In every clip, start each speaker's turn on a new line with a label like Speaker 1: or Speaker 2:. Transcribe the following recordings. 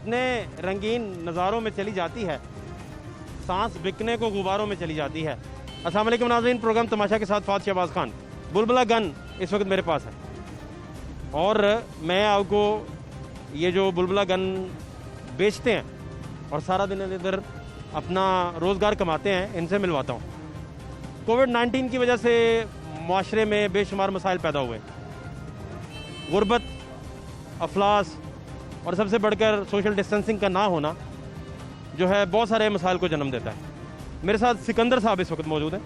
Speaker 1: इतने रंगीन नज़ारों में चली जाती है, सांस बिकने को गुब्बारों में चली जाती है। अस्सलाम वालेकुम नाज़रीन, प्रोग्राम तमाशा के साथ फात शहबाज खान। बुलबुला गन इस वक्त मेरे पास है और मैं आपको ये जो बुलबुला गन बेचते हैं और सारा दिन इधर अपना रोज़गार कमाते हैं, इनसे मिलवाता हूँ। कोविड-19 की वजह से माशरे में बेशुमार मसाइल पैदा हुए, गुर्बत, अफलास और सबसे बढ़कर सोशल डिस्टेंसिंग का ना होना जो है बहुत सारे मसाइल को जन्म देता है। मेरे साथ सिकंदर साहब इस वक्त मौजूद हैं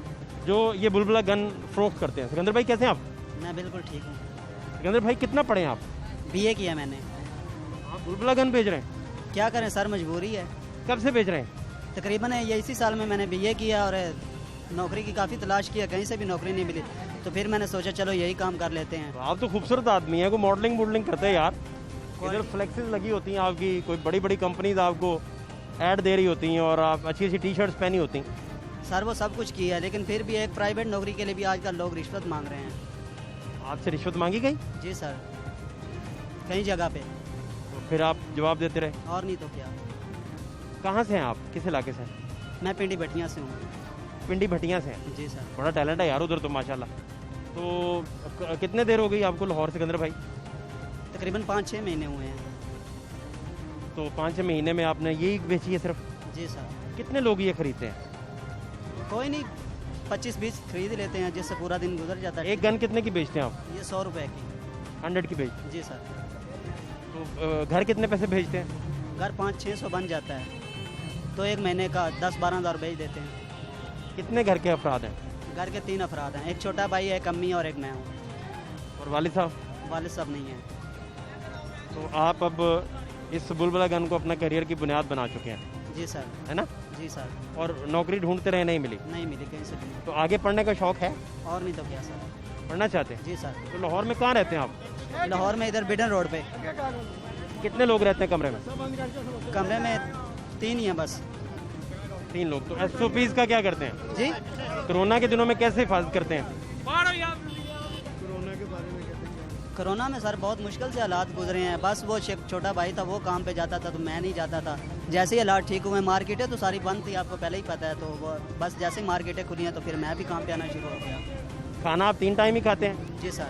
Speaker 1: जो ये बुलबुला गन फ़रोख्त करते हैं। सिकंदर भाई कैसे हैं आप?
Speaker 2: मैं बिल्कुल ठीक हूँ।
Speaker 1: सिकंदर भाई कितना पढ़े हैं आप?
Speaker 2: बीए किया मैंने।
Speaker 1: आप बुलबुला गन बेच रहे हैं?
Speaker 2: क्या करें सर, मजबूरी है।
Speaker 1: कब से बेच रहे हैं?
Speaker 2: तकरीबन ये इसी साल में मैंने बीए किया और नौकरी की काफ़ी तलाश किया, कहीं से भी नौकरी नहीं मिली, तो फिर मैंने सोचा चलो यही काम कर लेते हैं।
Speaker 1: तो आप तो खूबसूरत आदमी हैं, कोई मॉडलिंग वॉडलिंग करते हैं यार। इधर फ्लेक्सेस लगी होती हैं आपकी, कोई बड़ी बड़ी कंपनीज आपको ऐड दे रही होती हैं और आप अच्छी अच्छी टी शर्ट्स पहनी होती हैं।
Speaker 2: सर वो सब कुछ किया, लेकिन फिर भी एक प्राइवेट नौकरी के लिए भी आजकल लोग रिश्वत मांग रहे हैं।
Speaker 1: आपसे रिश्वत मांगी गई?
Speaker 2: जी सर, कई जगह पे।
Speaker 1: तो फिर आप जवाब देते रहे?
Speaker 2: और नहीं तो क्या।
Speaker 1: कहाँ से हैं आप, किस इलाके से हैं?
Speaker 2: मैं पिंडी भटिया से हूँ।
Speaker 1: पिंडी भटिया से हैं?
Speaker 2: जी सर।
Speaker 1: बड़ा टैलेंट है यार उधर तो माशाल्लाह। तो कितने देर हो गई आपको लाहौर? सिकंदर भाई
Speaker 2: तकरीबन 5-6 महीने हुए हैं।
Speaker 1: तो 5-6 महीने में आपने यही बेची है सिर्फ?
Speaker 2: जी सर।
Speaker 1: कितने लोग ये खरीदते हैं?
Speaker 2: कोई नहीं, 25-20 खरीद लेते हैं जिससे पूरा दिन गुजर जाता है।
Speaker 1: एक गन कितने की बेचते हैं आप?
Speaker 2: ये 100 रुपए की।
Speaker 1: 100 की बेचते?
Speaker 2: जी सर।
Speaker 1: तो घर कितने पैसे भेजते हैं?
Speaker 2: घर 500-600 बन जाता है, तो एक महीने का 10-12 हज़ार भेज देते हैं।
Speaker 1: कितने घर के अफराद हैं?
Speaker 2: घर के 3 अफराद हैं, एक छोटा भाई है, एक अम्मी और एक मैं हूँ।
Speaker 1: और वालिद साहब?
Speaker 2: वालिद साहब नहीं हैं।
Speaker 1: तो आप अब इस बुलबुला गन को अपना करियर की बुनियाद बना चुके हैं?
Speaker 2: जी सर।
Speaker 1: है ना?
Speaker 2: जी सर।
Speaker 1: और नौकरी ढूंढते रहे, नहीं मिली?
Speaker 2: नहीं मिली कहीं से भी।
Speaker 1: तो आगे पढ़ने का शौक है?
Speaker 2: और नहीं तो क्या सर।
Speaker 1: पढ़ना चाहते हैं?
Speaker 2: जी सर।
Speaker 1: तो लाहौर में कहाँ रहते हैं आप?
Speaker 2: लाहौर में इधर बिडन रोड पे।
Speaker 1: कितने लोग रहते हैं कमरे में?
Speaker 2: कमरे में 3 ही हैं बस।
Speaker 1: 3 लोग। तो SOPs का क्या करते हैं?
Speaker 2: जी,
Speaker 1: कोरोना के दिनों में कैसे हिफाजत करते हैं?
Speaker 2: कोरोना में सर बहुत मुश्किल से हालात गुजरे हैं। बस वो छोटा भाई था, वो काम पे जाता था तो मैं नहीं जाता था। जैसे ही हालात ठीक हुए, मार्केटें तो सारी बंद थी, आपको पहले ही पता है, तो वो बस जैसे ही मार्केटें खुली हैं तो फिर मैं भी काम पे आना शुरू हो गया।
Speaker 1: खाना आप 3 टाइम ही खाते हैं?
Speaker 2: जी सर।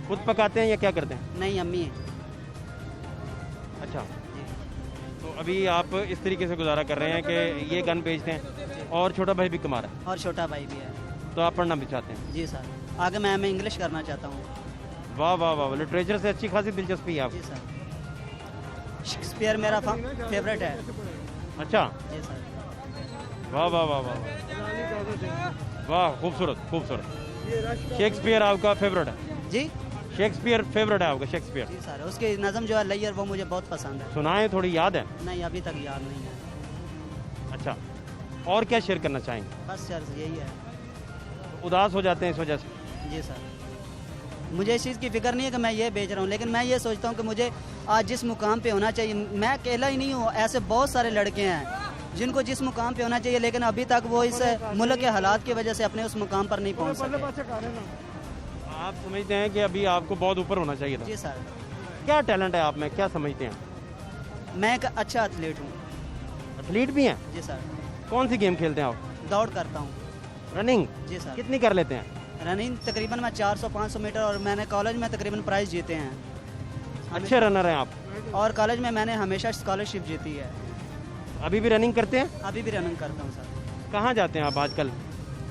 Speaker 1: खुद पकाते हैं या क्या करते हैं?
Speaker 2: नहीं, अम्मी है।
Speaker 1: अच्छा,
Speaker 2: जी।
Speaker 1: तो अभी आप इस तरीके से गुजारा कर रहे हैं कि ये गन बेचते हैं और छोटा भाई भी कमा रहा है?
Speaker 2: और छोटा भाई भी है।
Speaker 1: तो आप पढ़ना भी चाहते हैं?
Speaker 2: जी सर। आगे मैं इंग्लिश करना चाहता हूँ।
Speaker 1: वाह वाह वाह, लिटरेचर से अच्छी खासी दिलचस्पी है आप?
Speaker 2: जी सर। शेक्सपियर मेरा फेवरेट है।
Speaker 1: अच्छा,
Speaker 2: जी सर।
Speaker 1: वाह वाह वाह वाह वाह, खूबसूरत खूबसूरत। शेक्सपियर आपका फेवरेट है?
Speaker 2: जी।
Speaker 1: शेक्सपियर फेवरेट है आपका? शेक्सपियर?
Speaker 2: जी सर, उसकी नज़म जो है लैयर, वो मुझे बहुत पसंद है।
Speaker 1: सुनाए, थोड़ी याद है?
Speaker 2: नहीं, अभी तक याद नहीं है।
Speaker 1: अच्छा, और क्या शेयर करना चाहेंगे?
Speaker 2: बस सर यही है।
Speaker 1: उदास हो जाते हैं इस वजह से?
Speaker 2: जी सर। मुझे इस चीज़ की फिक्र नहीं है कि मैं ये बेच रहा हूँ, लेकिन मैं ये सोचता हूँ कि मुझे आज जिस मुकाम पे होना चाहिए, मैं अकेला ही नहीं हूँ, ऐसे बहुत सारे लड़के हैं जिनको जिस मुकाम पे होना चाहिए, लेकिन अभी तक वो इस मुल्क के हालात की वजह से अपने उस मुकाम पर नहीं पहुँच सके।
Speaker 1: आप समझते हैं कि अभी आपको बहुत ऊपर होना चाहिए था?
Speaker 2: जी सर।
Speaker 1: क्या टैलेंट है आप में, क्या समझते हैं?
Speaker 2: मैं एक अच्छा एथलीट हूँ।
Speaker 1: एथलीट भी हैं?
Speaker 2: जी सर।
Speaker 1: कौन सी गेम खेलते हैं आप?
Speaker 2: दौड़ करता हूँ।
Speaker 1: रनिंग?
Speaker 2: जी सर।
Speaker 1: कितनी कर लेते हैं?
Speaker 2: रनिंग तकरीबन मैं 400-500 मीटर, और मैंने कॉलेज में तकरीबन प्राइज़ जीते हैं।
Speaker 1: अच्छे रनर हैं आप?
Speaker 2: और कॉलेज में मैंने हमेशा स्कॉलरशिप जीती है।
Speaker 1: अभी भी रनिंग करते हैं?
Speaker 2: अभी भी रनिंग करता हूँ सर।
Speaker 1: कहाँ जाते हैं आप आजकल?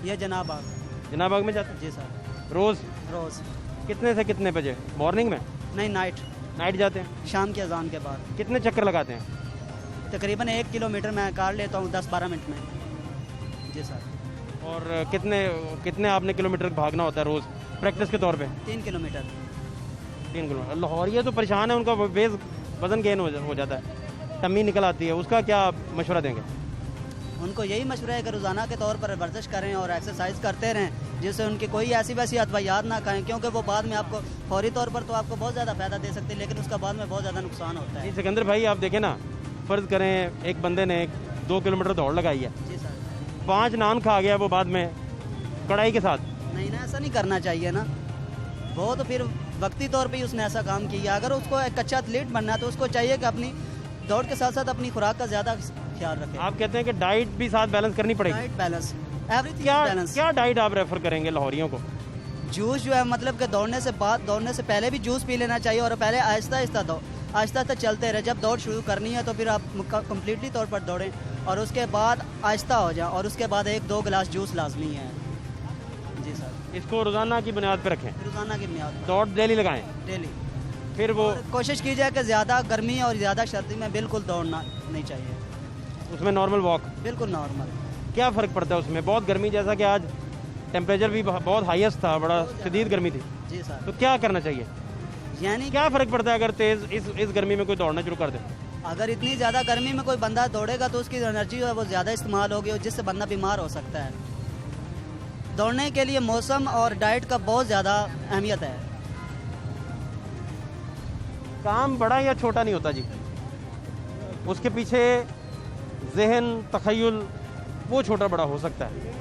Speaker 2: ये जनाब बाग।
Speaker 1: जनाब बाग में जाते हैं?
Speaker 2: जी सर।
Speaker 1: रोज़?
Speaker 2: रोज़।
Speaker 1: कितने से कितने बजे? मॉर्निंग में?
Speaker 2: नहीं, नाइट।
Speaker 1: नाइट जाते हैं?
Speaker 2: शाम के अजान के बाद।
Speaker 1: कितने चक्कर लगाते हैं?
Speaker 2: तकरीबन 1 किलोमीटर मैं काट लेता हूँ 10-12 मिनट में। जी सर।
Speaker 1: और कितने आपने किलोमीटर भागना होता है रोज़ प्रैक्टिस के तौर पे?
Speaker 2: 3 किलोमीटर।
Speaker 1: 3 किलोमीटर। लाहौरिया तो परेशान है, उनका वज़न गेन हो जाता है, टम्मी निकल आती है, उसका क्या मशवरा देंगे?
Speaker 2: उनको यही मशवरा है कि रोज़ाना के तौर पर वर्जिश करें और एक्सरसाइज करते रहें, जिससे उनकी कोई ऐसी वैसी अद्वियात ना खाएं, क्योंकि वो बाद में आपको फौरी तौर पर तो आपको बहुत ज़्यादा फ़ायदा दे सकते हैं, लेकिन उसका बाद में बहुत ज़्यादा नुकसान होता है।
Speaker 1: जी सिकंदर भाई, आप देखें ना, फ़र्ज़ करें एक बंदे ने 2 किलोमीटर दौड़ लगाई है,
Speaker 2: जी सर।
Speaker 1: 5 नान खा गया वो बाद में कढ़ाई के साथ।
Speaker 2: नहीं ना, ऐसा नहीं करना चाहिए ना। वो तो फिर वक्ती तौर पे ही उसने ऐसा काम किया। अगर उसको एक अच्छा एथलीट बनना है तो उसको चाहिए कि अपनी दौड़ के साथ साथ अपनी खुराक का ज़्यादा ख्याल रखें।
Speaker 1: आप कहते हैं कि डाइट भी साथ बैलेंस करनी पड़ेगी।
Speaker 2: डाइट बैलेंस, एवरीथिंग
Speaker 1: क्या
Speaker 2: बैलेंस।
Speaker 1: क्या डाइट आप रेफर करेंगे लाहौरियों को?
Speaker 2: जूस जो है मतलब कि दौड़ने से पहले भी जूस पी लेना चाहिए और पहले आहिस्ता चलते रहे। जब दौड़ शुरू करनी है तो फिर आप कम्प्लीटली तौर पर दौड़ें और उसके बाद आहिस्ता हो जाए और उसके बाद 1-2 गिलास जूस लाजमी है। जी सर।
Speaker 1: इसको रोज़ाना की बुनियाद पर रखें,
Speaker 2: रोज़ाना की बुनियाद पर
Speaker 1: दौड़ डेली लगाएं,
Speaker 2: डेली।
Speaker 1: फिर वो
Speaker 2: और कोशिश की जाए कि ज़्यादा गर्मी और ज़्यादा सर्दी में बिल्कुल दौड़ना नहीं चाहिए,
Speaker 1: उसमें नॉर्मल वॉक।
Speaker 2: बिल्कुल नॉर्मल।
Speaker 1: क्या फ़र्क पड़ता है उसमें? बहुत गर्मी, जैसा कि आज टेम्परेचर भी बहुत हाईएस्ट था, बड़ा शदीद गर्मी थी,
Speaker 2: जी सर।
Speaker 1: तो क्या करना चाहिए?
Speaker 2: यानी
Speaker 1: क्या फ़र्क पड़ता है अगर तेज़ इस गर्मी में कोई दौड़ना शुरू कर दे?
Speaker 2: अगर इतनी ज़्यादा गर्मी में कोई बंदा दौड़ेगा तो उसकी एनर्जी जो है वो ज़्यादा इस्तेमाल होगी और जिससे बंदा बीमार हो सकता है। दौड़ने के लिए मौसम और डाइट का बहुत ज़्यादा अहमियत है।
Speaker 1: काम बड़ा या छोटा नहीं होता जी, उसके पीछे जहन तखय्युल वो छोटा बड़ा हो सकता है।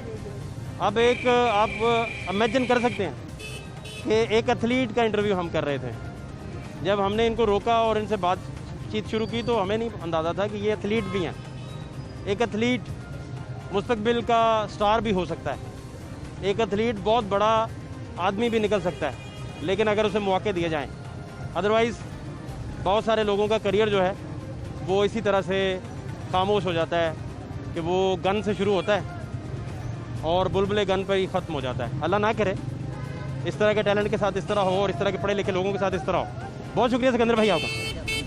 Speaker 1: अब एक आप इमेजिन कर सकते हैं कि एक एथलीट का इंटरव्यू हम कर रहे थे, जब हमने इनको रोका और इनसे बातचीत शुरू की तो हमें नहीं अंदाज़ा था कि ये एथलीट भी हैं। एक एथलीट मुस्तकबिल का स्टार भी हो सकता है, एक एथलीट बहुत बड़ा आदमी भी निकल सकता है, लेकिन अगर उसे मौके दिए जाएं। अदरवाइज़ बहुत सारे लोगों का करियर जो है वो इसी तरह से खामोश हो जाता है कि वो गन से शुरू होता है और बुलबुले गन पर ही ख़त्म हो जाता है। अल्लाह ना करे इस तरह के टैलेंट के साथ इस तरह हो और इस तरह के पढ़े लिखे लोगों के साथ इस तरह हो। बहुत शुक्रिया सिकंदर भाई आपका,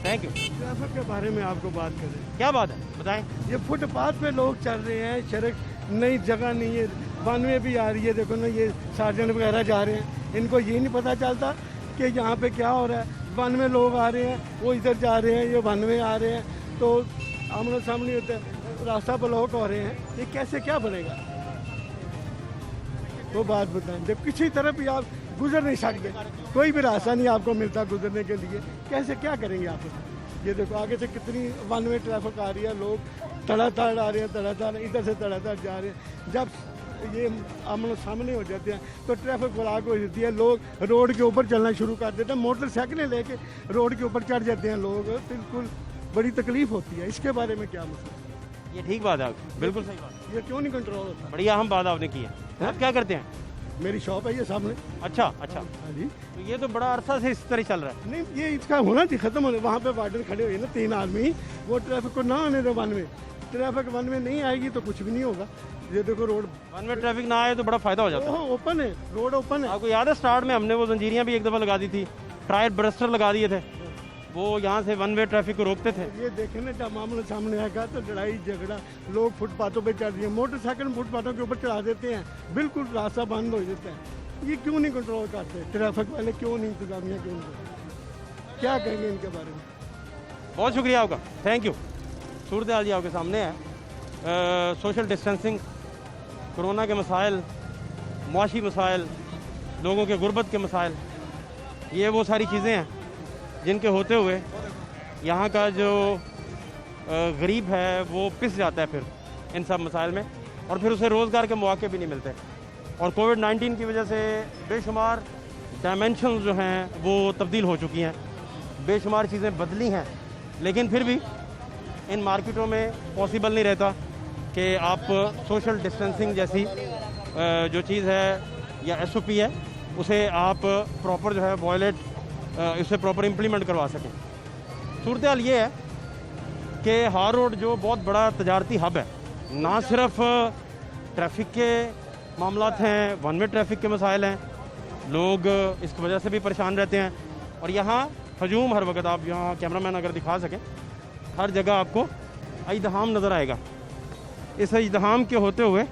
Speaker 1: थैंक यू।
Speaker 3: ट्रैफिक के बारे में आपको बात करें,
Speaker 1: क्या बात है बताएं।
Speaker 3: ये फुटपाथ पे लोग चल रहे हैं, सड़क नई जगह नहीं है, 92 भी आ रही है, देखो ना ये सार्जेंट वगैरह जा रहे हैं, इनको ये नहीं पता चलता कि यहाँ पे क्या हो रहा है। 92 लोग आ रहे हैं, वो इधर जा रहे हैं, ये 92 आ रहे हैं, तो आमने सामने होते हैं, रास्ता ब्लॉक हो रहे हैं, ये कैसे क्या बनेगा? वो बात बताएं। जब किसी तरफ भी आप गुजर नहीं सकते, कोई भी रास्ता नहीं आपको मिलता गुजरने के लिए, कैसे क्या करेंगे आप? ये देखो आगे से कितनी 92 ट्रैफिक आ रही है, लोग तड़ातड़ आ रहे हैं, तड़ातड़ इधर से तड़ातड़ जा रहे हैं। जब ये आमने सामने हो जाते हैं तो ट्रैफिक ब्लॉक हो जाती है, लोग रोड के ऊपर चलना शुरू कर देते हैं, मोटरसाइकिलें लेके रोड के ऊपर चढ़ जाते हैं लोग, बिल्कुल बड़ी तकलीफ होती है। इसके बारे में क्या मसला?
Speaker 1: ये ठीक बात है, बिल्कुल सही बात,
Speaker 3: ये क्यों नहीं कंट्रोल होता?
Speaker 1: बड़ी अहम बात आपने की है। आप क्या करते हैं?
Speaker 3: मेरी शॉप है ये सामने।
Speaker 1: अच्छा अच्छा,
Speaker 3: हाँ जी।
Speaker 1: तो ये तो बड़ा अरसा से इस तरह चल रहा है।
Speaker 3: नहीं ये इसका होना चाहिए, खत्म होने। वहाँ पे वार्डन खड़े हुए ना 3 आदमी, वो ट्रैफिक को ना आने दो। 92 ट्रैफिक 92 नहीं आएगी तो कुछ भी नहीं होगा। ये देखो रोड
Speaker 1: वन में ट्रैफिक ना आए तो बड़ा फायदा हो जाता है।
Speaker 3: ओपन है, रोड ओपन है।
Speaker 1: आपको याद है स्टार्ट में हमने वो जंजीरियां भी एक दफ़ा लगा दी थी, टायर ब्रस्टर लगा दिए थे, वो यहाँ से वन वे ट्रैफिक को रोकते थे।
Speaker 3: ये देखे ना जब मामला सामने आएगा तो लड़ाई झगड़ा, लोग फुटपाथों पे चढ़ रहे हैं, मोटरसाइकिल फुटपाथों के ऊपर चढ़ा देते हैं, बिल्कुल रास्ता बंद हो जाता है। ये क्यों नहीं कंट्रोल करते ट्रैफिक वाले? क्यों नहीं, इंतजामिया क्यों नहीं? क्या कहेंगे इनके बारे में?
Speaker 1: बहुत शुक्रिया आपका, थैंक यू। सूरत हाल जी आपके सामने है, सोशल डिस्टेंसिंग, कोरोना के मसाइल, मुआशी मसाइल, लोगों के गुर्बत के मसाइल, ये वो सारी चीज़ें हैं जिनके होते हुए यहाँ का जो गरीब है वो पिस जाता है फिर इन सब मसाइल में, और फिर उसे रोज़गार के मौके भी नहीं मिलते। और कोविड-19 की वजह से बेशुमार डायमेंशन जो हैं वो तब्दील हो चुकी हैं, बेशुमार चीज़ें बदली हैं, लेकिन फिर भी इन मार्केटों में पॉसिबल नहीं रहता कि आप सोशल डिस्टेंसिंग जैसी जो चीज़ है या SOP है उसे आप प्रॉपर जो है वॉयलेट, इसे प्रॉपर इम्प्लीमेंट करवा सकें। सूरत हाल ये है कि हार रोड जो बहुत बड़ा तजारती हब है, ना सिर्फ ट्रैफिक के मामलात हैं, वन वे ट्रैफिक के मसाइल हैं, लोग इसकी वजह से भी परेशान रहते हैं, और यहाँ हजूम हर वक्त, आप यहाँ कैमरामैन अगर दिखा सकें, हर जगह आपको इज़्दिहाम नज़र आएगा। इस इज़्दिहाम के होते हुए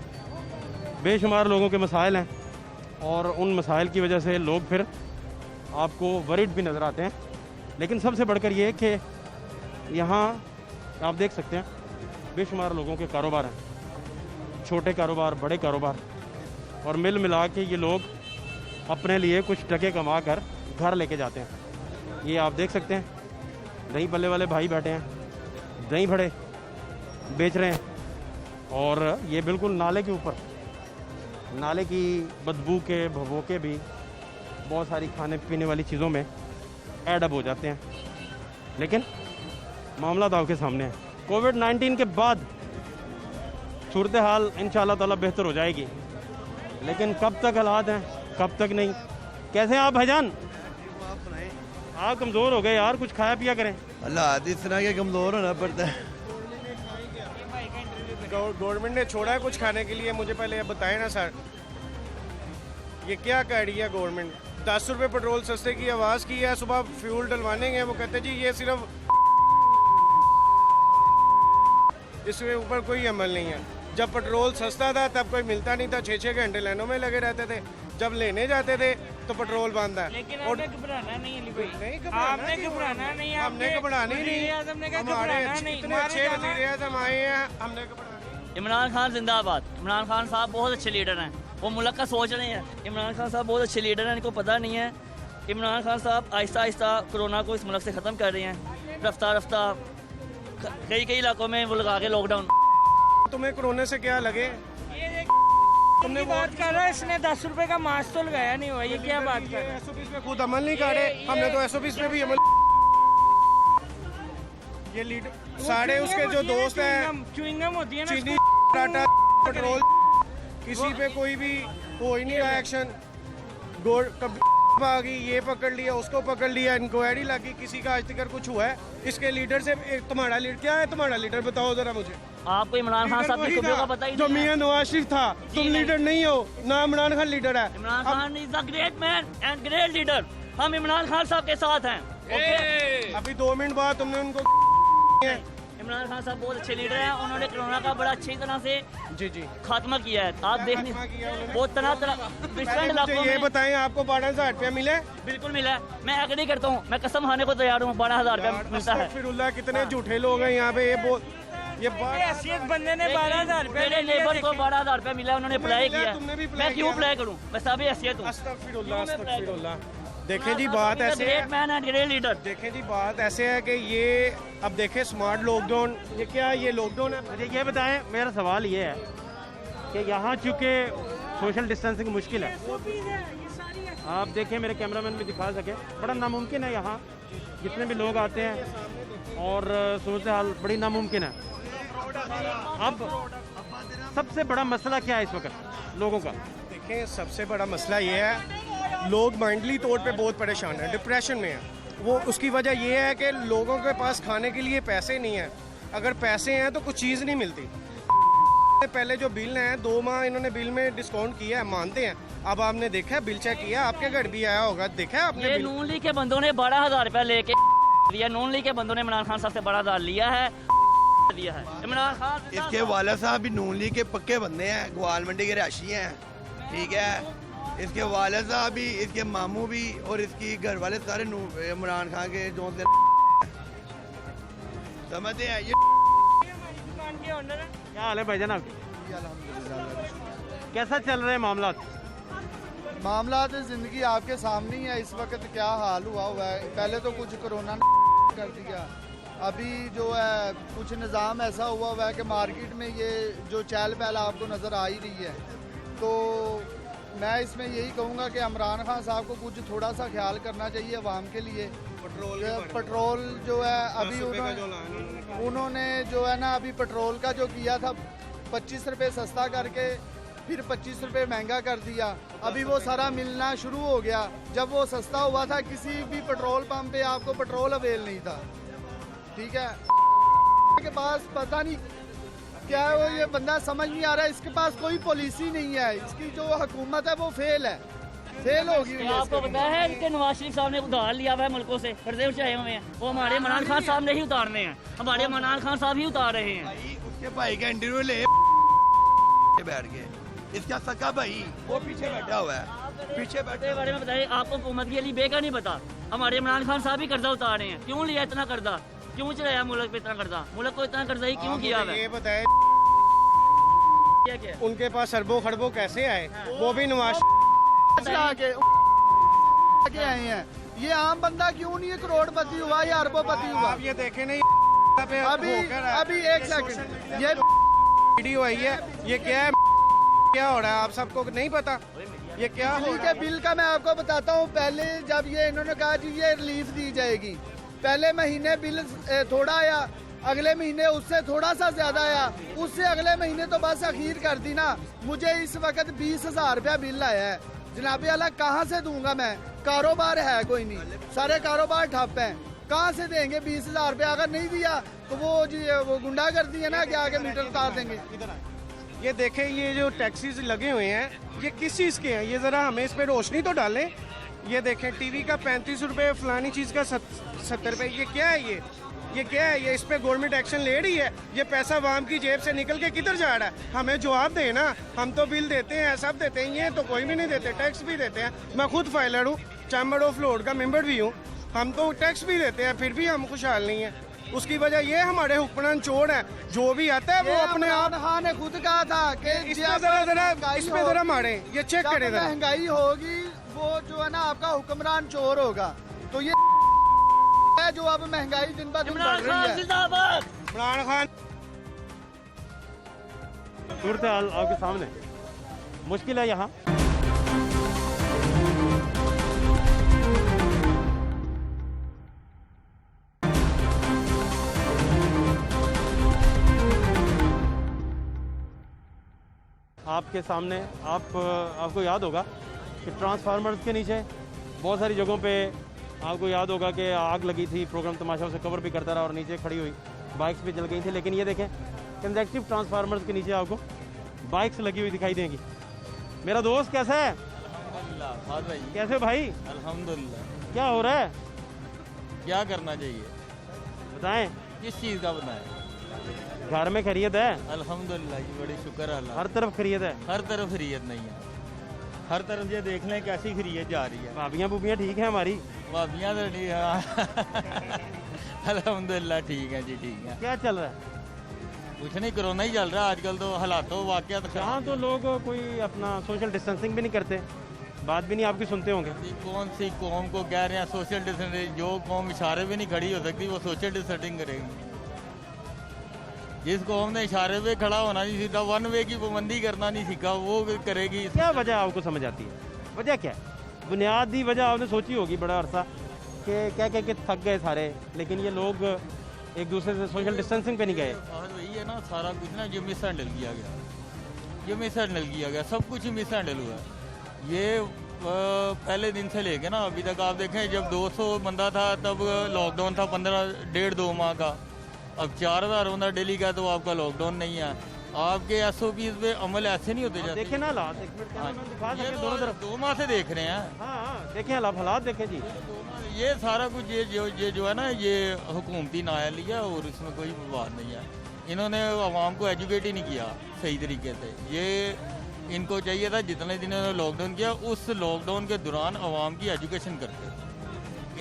Speaker 1: बेशुमार लोगों के मसाइल हैं, और उन मसाइल की वजह से लोग फिर आपको वरीड भी नज़र आते हैं। लेकिन सबसे बढ़कर ये कि यहाँ आप देख सकते हैं बेशुमार लोगों के कारोबार हैं, छोटे कारोबार, बड़े कारोबार, और मिल मिला के ये लोग अपने लिए कुछ टके कमा कर घर लेके जाते हैं। ये आप देख सकते हैं दही पल्ले वाले भाई बैठे हैं, दही भड़े बेच रहे हैं, और ये बिल्कुल नाले के ऊपर, नाले की बदबू के भभोके भी बहुत सारी खाने पीने वाली चीज़ों में ऐड अप हो जाते हैं। लेकिन मामला तो आपके सामने है। कोविड-19 के बाद सूरत हाल इंशाअल्लाह ताला बेहतर हो जाएगी, लेकिन कब तक हालात हैं, कब तक नहीं। कैसे हैं आप भाईजान? आप कमज़ोर हो गए यार, कुछ खाया पिया करें।
Speaker 4: हालात इस तरह के कमज़ोर होना पड़ता है।
Speaker 5: गवर्नमेंट ने छोड़ा है कुछ खाने के लिए? मुझे पहले ये बताएं ना सर, ये क्या कह रही है गवर्नमेंट? 10 रुपये पेट्रोल सस्ते की आवाज़ की है, सुबह फ्यूल डलवाने हैं, वो कहते जी ये सिर्फ, इसके ऊपर कोई अमल नहीं है। जब पेट्रोल सस्ता था तब कोई मिलता नहीं था, 6-6 घंटे लाइनों में लगे रहते थे। जब लेने जाते थे तो पेट्रोल बंद है।
Speaker 6: लेकिन
Speaker 5: और
Speaker 6: आपने घबराना नहीं अली भाई,
Speaker 5: नहीं
Speaker 6: आपने घबराना नहीं,
Speaker 5: हमने घबराना ही नहीं। हमारे इतने अच्छे वज़ीर आज़म आए हैं, हमने घबराना नहीं।
Speaker 7: इमरान खान जिंदाबाद। इमरान खान साहब बहुत अच्छे लीडर हैं, वो मुल्क का सोच रहे हैं। इमरान खान साहब बहुत अच्छे लीडर हैं, इनको पता नहीं है। इमरान खान साहब आहिस्ता आहिस्ता कोरोना को इस मुल्क से ख़त्म कर रहे हैं, रफ्ता रफ्ता कई इलाकों में वो लगा के लॉकडाउन।
Speaker 5: तुम्हें कोरोना से क्या लगे?
Speaker 6: तुमने बात कर रहा है, इसने 10 रुपए का मास्क तो लगाया नहीं हुआ, ये क्या बात कर रहा है?
Speaker 5: SOPs पे खुद अमल नहीं कर रहे, हमने तो SOPs पे भी अमल। ये लीडर सारे उसके जो दोस्त हैं,
Speaker 6: च्युइंगम होती है ना,
Speaker 5: चीनी, टाटा, पेट्रोल, किसी पे कोई भी हो ही नहीं रहा एक्शन। आ गई, ये पकड़ लिया, उसको पकड़ लिया, इंक्वायरी लगी, किसी का आज तक कुछ हुआ है? इसके लीडर से तुम्हारा लीडर क्या है? तुम्हारा लीडर बताओ जरा मुझे।
Speaker 7: आपको इमरान खान साहब की खूबियों का पता ही
Speaker 5: जो
Speaker 7: नहीं है।
Speaker 5: मियां नवाज शरीफ था, तुम लीडर नहीं हो ना, इमरान खान लीडर है।
Speaker 7: Imran Khan is the great man and great leader. हम इमरान खान साहब के साथ हैं। ओके,
Speaker 5: अभी 2 मिनट बाद तुमने उनको
Speaker 7: इमरान खान साहब बहुत अच्छे लीडर हैं, उन्होंने कोरोना का बड़ा अच्छी तरह से
Speaker 5: जी
Speaker 7: खात्मा किया है। आप देख नहीं, बहुत तरह डिफरेंट इलाकों
Speaker 5: ये
Speaker 7: में
Speaker 5: बताएं, आपको 12,000 रुपया मिले?
Speaker 7: बिल्कुल मिला है। मैं एग्री करता हूँ, मैं कसम खाने को तैयार हूँ, 12,000 रुपया मिलता है।
Speaker 5: अस्तगफिरुल्लाह, कितने झूठे लोग हैं यहाँ पे। ये
Speaker 6: हैसियत बंदे ने 12,000 रुपए
Speaker 7: मेरे लेबर को 12,000 रुपया मिला, उन्होंने अप्लाई किया।
Speaker 5: तुमने भी
Speaker 7: मैं क्यों अप्लाई करूँ? मैं सभी हैसियत हूँ।
Speaker 5: अस्तगफिरुल्लाह, अस्तगफिरुल्लाह। देखें जी, बात ऐसे है,
Speaker 7: great man and great leader.
Speaker 5: देखें जी, बात ऐसे है कि ये अब देखें स्मार्ट लॉकडाउन, ये क्या, ये लॉकडाउन है?
Speaker 1: मुझे ये बताएं, मेरा सवाल ये है कि यहाँ चूँकि सोशल डिस्टेंसिंग मुश्किल है, आप देखें, मेरे कैमरामैन भी दिखा सके, बड़ा नामुमकिन है यहाँ जितने भी लोग आते हैं, और सूरत हाल बड़ी नामुमकिन है। अब सबसे बड़ा मसला क्या है इस वक्त लोगों का?
Speaker 5: देखें, सबसे बड़ा मसला ये है, लोग माइंडली तौर पे बहुत परेशान हैं, डिप्रेशन में हैं। वो उसकी वजह ये है कि लोगों के पास खाने के लिए पैसे नहीं हैं। अगर पैसे हैं तो कुछ चीज़ नहीं मिलती। पहले जो बिल हैं, 2 माह इन्होंने बिल में डिस्काउंट किया है, मानते हैं। अब आपने देखा है, बिल चेक किया, आपके घर भी आया होगा, देखा है आपने?
Speaker 7: ये नून लीग के बंदों ने 12,000 रुपया लेके लिया। नून लीग के बंदों ने इमरान खान साहब से 12,000 लिया है। इमरान खान
Speaker 4: इसके वाला साहब भी नून लीग के पक्के बंदे हैं, ग्वाल मंडी के रहायशी हैं, ठीक है। इसके वाले साहब भी, इसके मामू भी, और इसकी घर वाले सारे इमरान खान के जो समझते हैं। ये
Speaker 6: दुकान के ओनर है।
Speaker 1: क्या हाल है भाईजान आपकी? कैसा चल रहे हैं
Speaker 8: मामला तो ज़िंदगी आपके सामने ही है। इस वक्त क्या हाल हुआ है, पहले तो कुछ कोरोना ने कर दिया, अभी जो है कुछ निज़ाम ऐसा हुआ है कि मार्केट में ये जो चहल पहल आपको नज़र आ ही रही है। तो मैं इसमें यही कहूँगा कि इमरान खान साहब को कुछ थोड़ा सा ख्याल करना चाहिए अवाम के लिए। पेट्रोल जो है अभी उन्होंने जो है ना, अभी पेट्रोल का जो किया था 25 रुपये सस्ता करके फिर 25 रुपये महंगा कर दिया। अभी वो सारा मिलना शुरू हो गया। जब वो सस्ता हुआ था, किसी भी पेट्रोल पंप पे आपको पेट्रोल अवेल नहीं था, ठीक है। के पास पता नहीं क्या है, वो ये बंदा समझ नहीं आ रहा है, इसके पास कोई पॉलिसी नहीं है, इसकी जो हुकूमत है वो फेल है, फेल होगी।
Speaker 7: आपको पता है कि नवाज शरीफ साहब ने उधार लिया हुआ है मुल्कों से, कर्जे चाहे हुए हैं, वो हमारे इमरान खान साहब ने ही उतारने हैं, हमारे इमरान खान साहब ही उतार रहे हैं।
Speaker 4: उसके भाई का इंटरव्यू ले बैठ गए, इसका सका भाई वो पीछे बैठा हुआ है, पीछे बैठे।
Speaker 7: बारे में बताइए, आपको हुकूमत के लिए बेका नहीं पता, हमारे इमरान खान साहब ही कर्जा उतार रहे हैं। क्यों लिया इतना कर्जा, क्यों चलाया मुल्क पे इतना कर्जा, मुल्क को इतना कर्जा ही क्यों किया?
Speaker 5: ये बताए
Speaker 7: क्या
Speaker 5: उनके पास अरबों खरबों कैसे आए? वो भी नवाज
Speaker 8: के आए हैं। ये आम बंदा क्यों नहीं करोड़पति हुआ या अरबोपति हुआ?
Speaker 5: आप ये देखे नहीं,
Speaker 8: अभी एक सेकंड, ये
Speaker 5: वीडियो आई है, ये क्या है, क्या हो रहा है, आप सबको नहीं पता ये क्या हो
Speaker 8: बिजली
Speaker 5: रहा
Speaker 8: के
Speaker 5: है?
Speaker 8: बिल का मैं आपको बताता हूँ। पहले जब ये इन्होंने कहा जी ये रिलीफ दी जाएगी, पहले महीने बिल थोड़ा आया, अगले महीने उससे थोड़ा सा ज्यादा आया, उससे अगले महीने तो बस अखीर कर दी ना। मुझे इस वक्त 20,000 रुपया बिल आया है। जनाबे अल्लाह कहाँ से दूंगा मैं? कारोबार है कोई नहीं, सारे कारोबार ठप हैं, कहाँ से देंगे 20,000 रुपया? अगर नहीं दिया तो वो गुंडागर्दी है ना कि आगे मीटर उतार देंगे।
Speaker 5: ये देखें, ये जो टैक्सीज लगे हुए हैं ये किस चीज़ के हैं? ये ज़रा हमें इस पर रोशनी तो डालें। ये देखें, टीवी का 35 रुपये, फलानी चीज़ का 70 रुपये। ये क्या है? ये क्या है? ये इस पर गवर्नमेंट एक्शन ले रही है? ये पैसा वाम की जेब से निकल के किधर जा रहा है? हमें जवाब दें ना। हम तो बिल देते हैं, सब देते हैं, ये तो कोई भी नहीं देते। टैक्स भी देते हैं, मैं खुद फाइलर हूँ, चैम्बर ऑफ लॉर्ड का मेंबर भी हूँ। हम तो टैक्स भी देते हैं, फिर भी हम खुशहाल नहीं है। उसकी वजह ये हमारे हुक्मरान चोर है, जो भी आता है वो अपने आप।
Speaker 8: खान ने खुद कहा था कि
Speaker 5: इस पे जरा मारे, ये चेक करें जरा।
Speaker 8: महंगाई होगी वो जो है ना आपका हुक्मरान चोर होगा। तो ये है जो अब महंगाई दिन ब दिन बढ़ रही है।
Speaker 5: इमरान खान
Speaker 1: सूरत हाल आपके सामने मुश्किल है यहाँ। आपके सामने आपको याद होगा कि ट्रांसफार्मर्स के नीचे बहुत सारी जगहों पे आपको याद होगा कि आग लगी थी। प्रोग्राम तमाशा उसे कवर भी करता रहा और नीचे खड़ी हुई बाइक्स भी जल गई थी। लेकिन ये देखें, कंजेक्टिव ट्रांसफार्मर्स के नीचे आपको बाइक्स लगी हुई दिखाई देंगी। मेरा दोस्त कैसा है?
Speaker 9: अल्हम्दुलिल्लाह भाई।
Speaker 1: कैसे भाई?
Speaker 9: अल्हम्दुलिल्लाह।
Speaker 1: क्या हो रहा है?
Speaker 9: क्या करना चाहिए
Speaker 1: बताएं।
Speaker 9: किस चीज़ का बताएं?
Speaker 1: घर में खैरियत है?
Speaker 9: अल्हम्दुलिल्लाह जी, बड़ी शुक्र है अल्लाह।
Speaker 1: हर तरफ खैरियत है?
Speaker 9: हर तरफ खैरियत नहीं है, हर तरफ ये देख लें कैसी खैरियत जा रही है।
Speaker 1: भाभियाँ भूबियाँ ठीक है हमारी?
Speaker 9: भाभियाँ तो नहीं है। अल्हम्दुलिल्लाह ठीक है जी, ठीक है।
Speaker 1: क्या चल रहा है?
Speaker 9: कुछ नहीं, कोरोना ही चल रहा है आजकल तो। हालातों वाकया
Speaker 1: यहाँ तो लोग कोई अपना सोशल डिस्टेंसिंग भी नहीं करते, बात भी नहीं आपकी सुनते होंगे।
Speaker 9: कौन सी कौम को कह रहे हैं सोशल डिस्टेंसिंग? जो कौम इशारे पे नहीं खड़ी हो सकती वो सोशल डिस्टेंसिंग करेगी। जिस कौम ने इशारे पे खड़ा होना नहीं सीखा, वन वे की पाबंदी करना नहीं सीखा, वो करेगी।
Speaker 1: क्या वजह आपको समझ आती है? वजह क्या है? बुनियादी वजह आपने सोची होगी बड़ा अरसा कि क्या कह के थक गए सारे, लेकिन ये लोग एक दूसरे से सोशल डिस्टेंसिंग पे नहीं गए।
Speaker 9: वही है ना, सारा कुछ ना ये मिस हैंडल किया गया, ये मिस हैंडल किया गया, सब कुछ ही मिस हैंडल हुआ है। ये पहले दिन से लेके ना अभी तक आप देखें, जब 200 बंदा था तब लॉकडाउन था 15-1.5-2 माह का। अब 4,000 बंदा डेली का तो आपका लॉकडाउन नहीं है। आपके SOPs पे अमल ऐसे नहीं होते जाते।
Speaker 1: देखे ना हालात, एक मिनट कैमरा मैन दिखा सके दोनों तरफ।
Speaker 9: 2 माह से देख रहे हैं।
Speaker 1: हाँ देखें हालात देखें जी।
Speaker 9: ये सारा कुछ ये जो है ना, ये हुकूमती नायाली है और इसमें कोई बात नहीं है। इन्होंने आवाम को एजुकेट ही नहीं किया सही तरीके से। ये इनको चाहिए था जितने दिन इन्होंने लॉकडाउन किया, उस लॉकडाउन के दौरान आवाम की एजुकेशन करते।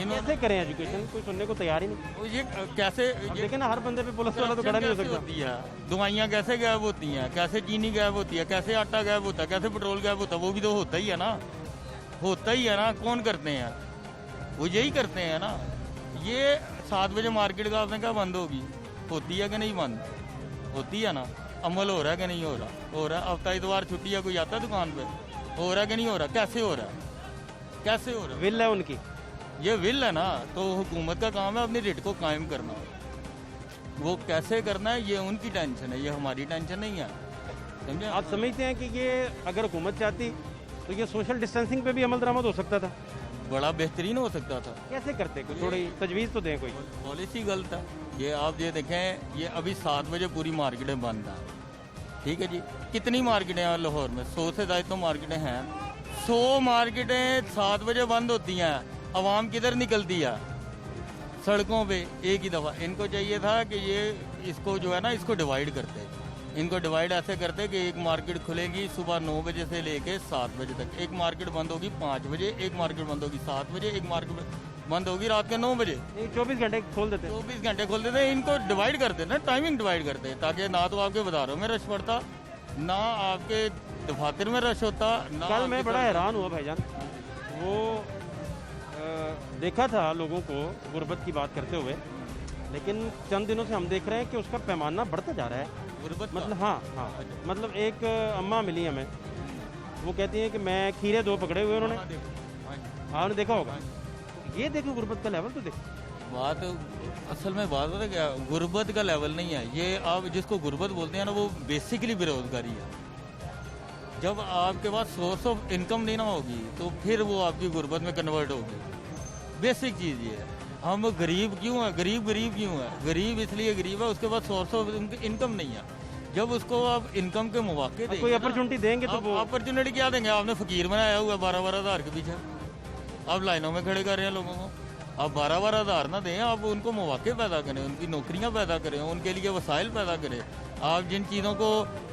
Speaker 1: कैसे करें एजुकेशन? कोई सुनने को तैयार ही नहीं।
Speaker 9: ये कैसे
Speaker 1: देखें ना, हर बंदे पे पुलिस वाला तो खड़ा नहीं हो सकता।
Speaker 9: होती है दवाइयाँ कैसे गायब होती हैं, कैसे चीनी गायब होती है, कैसे आटा गायब होता है, कैसे पेट्रोल गायब होता है, वो भी तो होता ही है ना, होता ही है ना। कौन करते हैं? वो यही करते हैं ना। ये 7 बजे मार्केट का आपने क्या बंद होगी? होती है कि नहीं बंद? होती है ना। अमल हो रहा है कि नहीं हो रहा? हो रहा है। हफ्ता इतवार छुट्टी है, कोई आता है दुकान पे? हो रहा है कि नहीं हो रहा? कैसे हो रहा है? कैसे हो रहा है?
Speaker 1: विल है उनकी,
Speaker 9: ये विल है ना। तो हुकूमत का काम है अपनी रेट को कायम करना। वो कैसे करना है ये उनकी टेंशन है, ये हमारी टेंशन नहीं है। समझे?
Speaker 1: आप समझते हैं कि ये अगर हुकूमत चाहती तो ये सोशल डिस्टेंसिंग पे भी अमल दरामद हो सकता था?
Speaker 9: बड़ा बेहतरीन हो सकता था।
Speaker 1: कैसे करते? कोई थोड़ी तजवीज़ तो दें। कोई
Speaker 9: पॉलिसी गलत है। ये आप ये देखें, ये अभी 7 बजे पूरी मार्केटें बंद हैं, ठीक है जी। कितनी मार्केटें हैं लाहौर में? 100 से ज़्यादा तो मार्केटें हैं। 100 मार्केटें 7 बजे बंद होती हैं, आवाम किधर निकलती है? सड़कों पे एक ही दफ़ा। इनको चाहिए था कि ये इसको जो है ना, इसको डिवाइड करते। इनको डिवाइड ऐसे करते कि एक मार्केट खुलेगी सुबह 9 बजे से लेके 7 बजे तक, एक मार्केट बंद होगी 5 बजे, एक मार्केट बंद होगी 7 बजे, एक मार्केट बंद होगी रात के 9 बजे।
Speaker 1: 24 घंटे खोल देते।
Speaker 9: 24 घंटे खोल देते। इनको डिवाइड करते ना, टाइमिंग डिवाइड करते, ताकि ना तो आपके बाजारों में रश पड़ता, ना आपके दफातर में रश होता।
Speaker 1: कल मैं बड़ा हैरान हुआ भाईजान, वो देखा था लोगों को गुर्बत की बात करते हुए, लेकिन चंद दिनों से हम देख रहे हैं कि उसका पैमाना बढ़ता जा रहा है।
Speaker 9: गुर्बत
Speaker 1: मतलब हाँ, मतलब एक अम्मा मिली हमें, वो कहती हैं कि मैं खीरे 2 पकड़े हुए उन्होंने। आपने देखा होगा। ये देखो गुर्बत का लेवल तो देखो।
Speaker 9: बात असल में बात है क्या, गुर्बत का लेवल नहीं है ये। आप जिसको गुर्बत बोलते हैं ना, वो बेसिकली बेरोजगारी है। जब आपके पास सोर्स ऑफ इनकम नहीं ना होगी तो फिर वो आपकी गुर्बत में कन्वर्ट होगी। बेसिक चीज़ ये है। हम गरीब क्यों हैं? गरीब क्यों है? गरीब इसलिए गरीब है, उसके पास सोर्स ऑफ इनकम नहीं है। जब उसको आप इनकम के मौके देंगे,
Speaker 1: कोई अपॉर्चुनिटी देंगे तो वो
Speaker 9: अपॉर्चुनिटी क्या देंगे? आपने फकीर बनाया हुआ 12-12 हज़ार के पीछे, आप लाइनों में खड़े कर रहे हैं लोगों को। आप 12-12 हज़ार ना दें, आप उनको मौके पैदा करें, उनकी नौकरियां पैदा करें, उनके लिए वसाइल पैदा करें। आप जिन चीज़ों को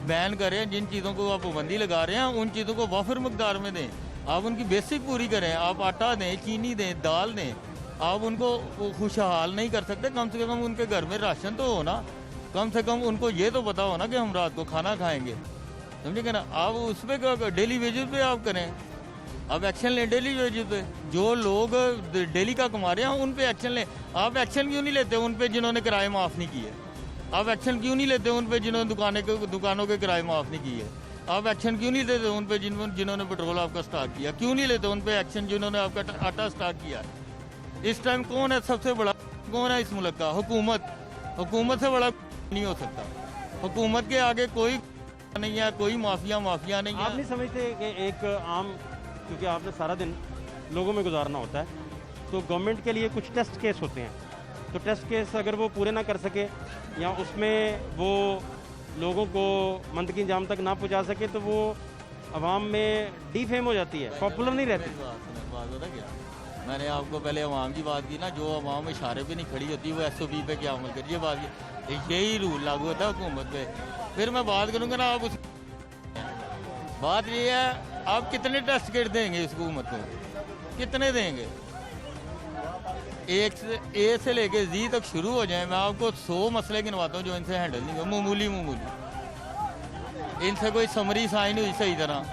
Speaker 9: बैन करें, जिन चीज़ों को आप पाबंदी लगा रहे हैं, उन चीज़ों को वाफिर मकदार में दें। आप उनकी बेसिक पूरी करें। आप आटा दें, चीनी दें, दाल दें। आप उनको खुशहाल नहीं कर सकते, कम से कम उनके घर में राशन तो हो ना। कम से कम उनको ये तो पता हो ना कि हम रात को खाना खाएंगे, समझेंगे ना। आप उस पर डेली वेजेस पे आप करें, आप एक्शन लें डेली वेजेस पे। जो लोग डेली का कमा रहे हैं उन पे एक्शन लें। आप एक्शन क्यों नहीं लेते उन पे जिन्होंने किराए माफ़ नहीं किए? आप एक्शन क्यों नहीं लेते उन पे जिन्होंने दुकानों के किराए माफ़ नहीं किए? आप एक्शन क्यों नहीं लेते उन पे जिन्होंने पेट्रोल आपका स्टार्ट किया? क्यों नहीं लेते उन पे एक्शन जिन्होंने आपका आटा स्टार्ट किया? इस टाइम कौन है सबसे बड़ा? कौन है इस मुल्क का? हुकूमत। हुकूमत से बड़ा नहीं हो सकता। हुकूमत के आगे कोई नहीं है, कोई माफिया नहीं है।
Speaker 1: आप नहीं समझते कि एक आम, क्योंकि आपने सारा दिन लोगों में गुजारना होता है, तो गवर्नमेंट के लिए कुछ टेस्ट केस होते हैं, तो टेस्ट केस अगर वो पूरे ना कर सके या उसमें वो लोगों को मंतकी अंजाम तक ना पहुंचा सके तो वो अवाम में डीफेम हो जाती है, पॉपुलर नहीं रहती।
Speaker 9: बात होता क्या, मैंने आपको पहले अवाम की बात की ना, जो अवाम इशारे पे नहीं खड़ी होती वो SOP पे क्या अमल करिए। बात की यही रूल लागू होता है हुकूमत पे। फिर मैं बात करूँगा ना, आप उस बात ये है, आप कितने टेस्ट किट देंगे इस हुकूमत को? कितने देंगे? A से लेके Z तक शुरू हो जाए, मैं आपको 100 मसले गिनवाता हूँ जो इनसे हैंडल नहीं हुए। मामूली इनसे कोई समरी साइन हुई सही तरह?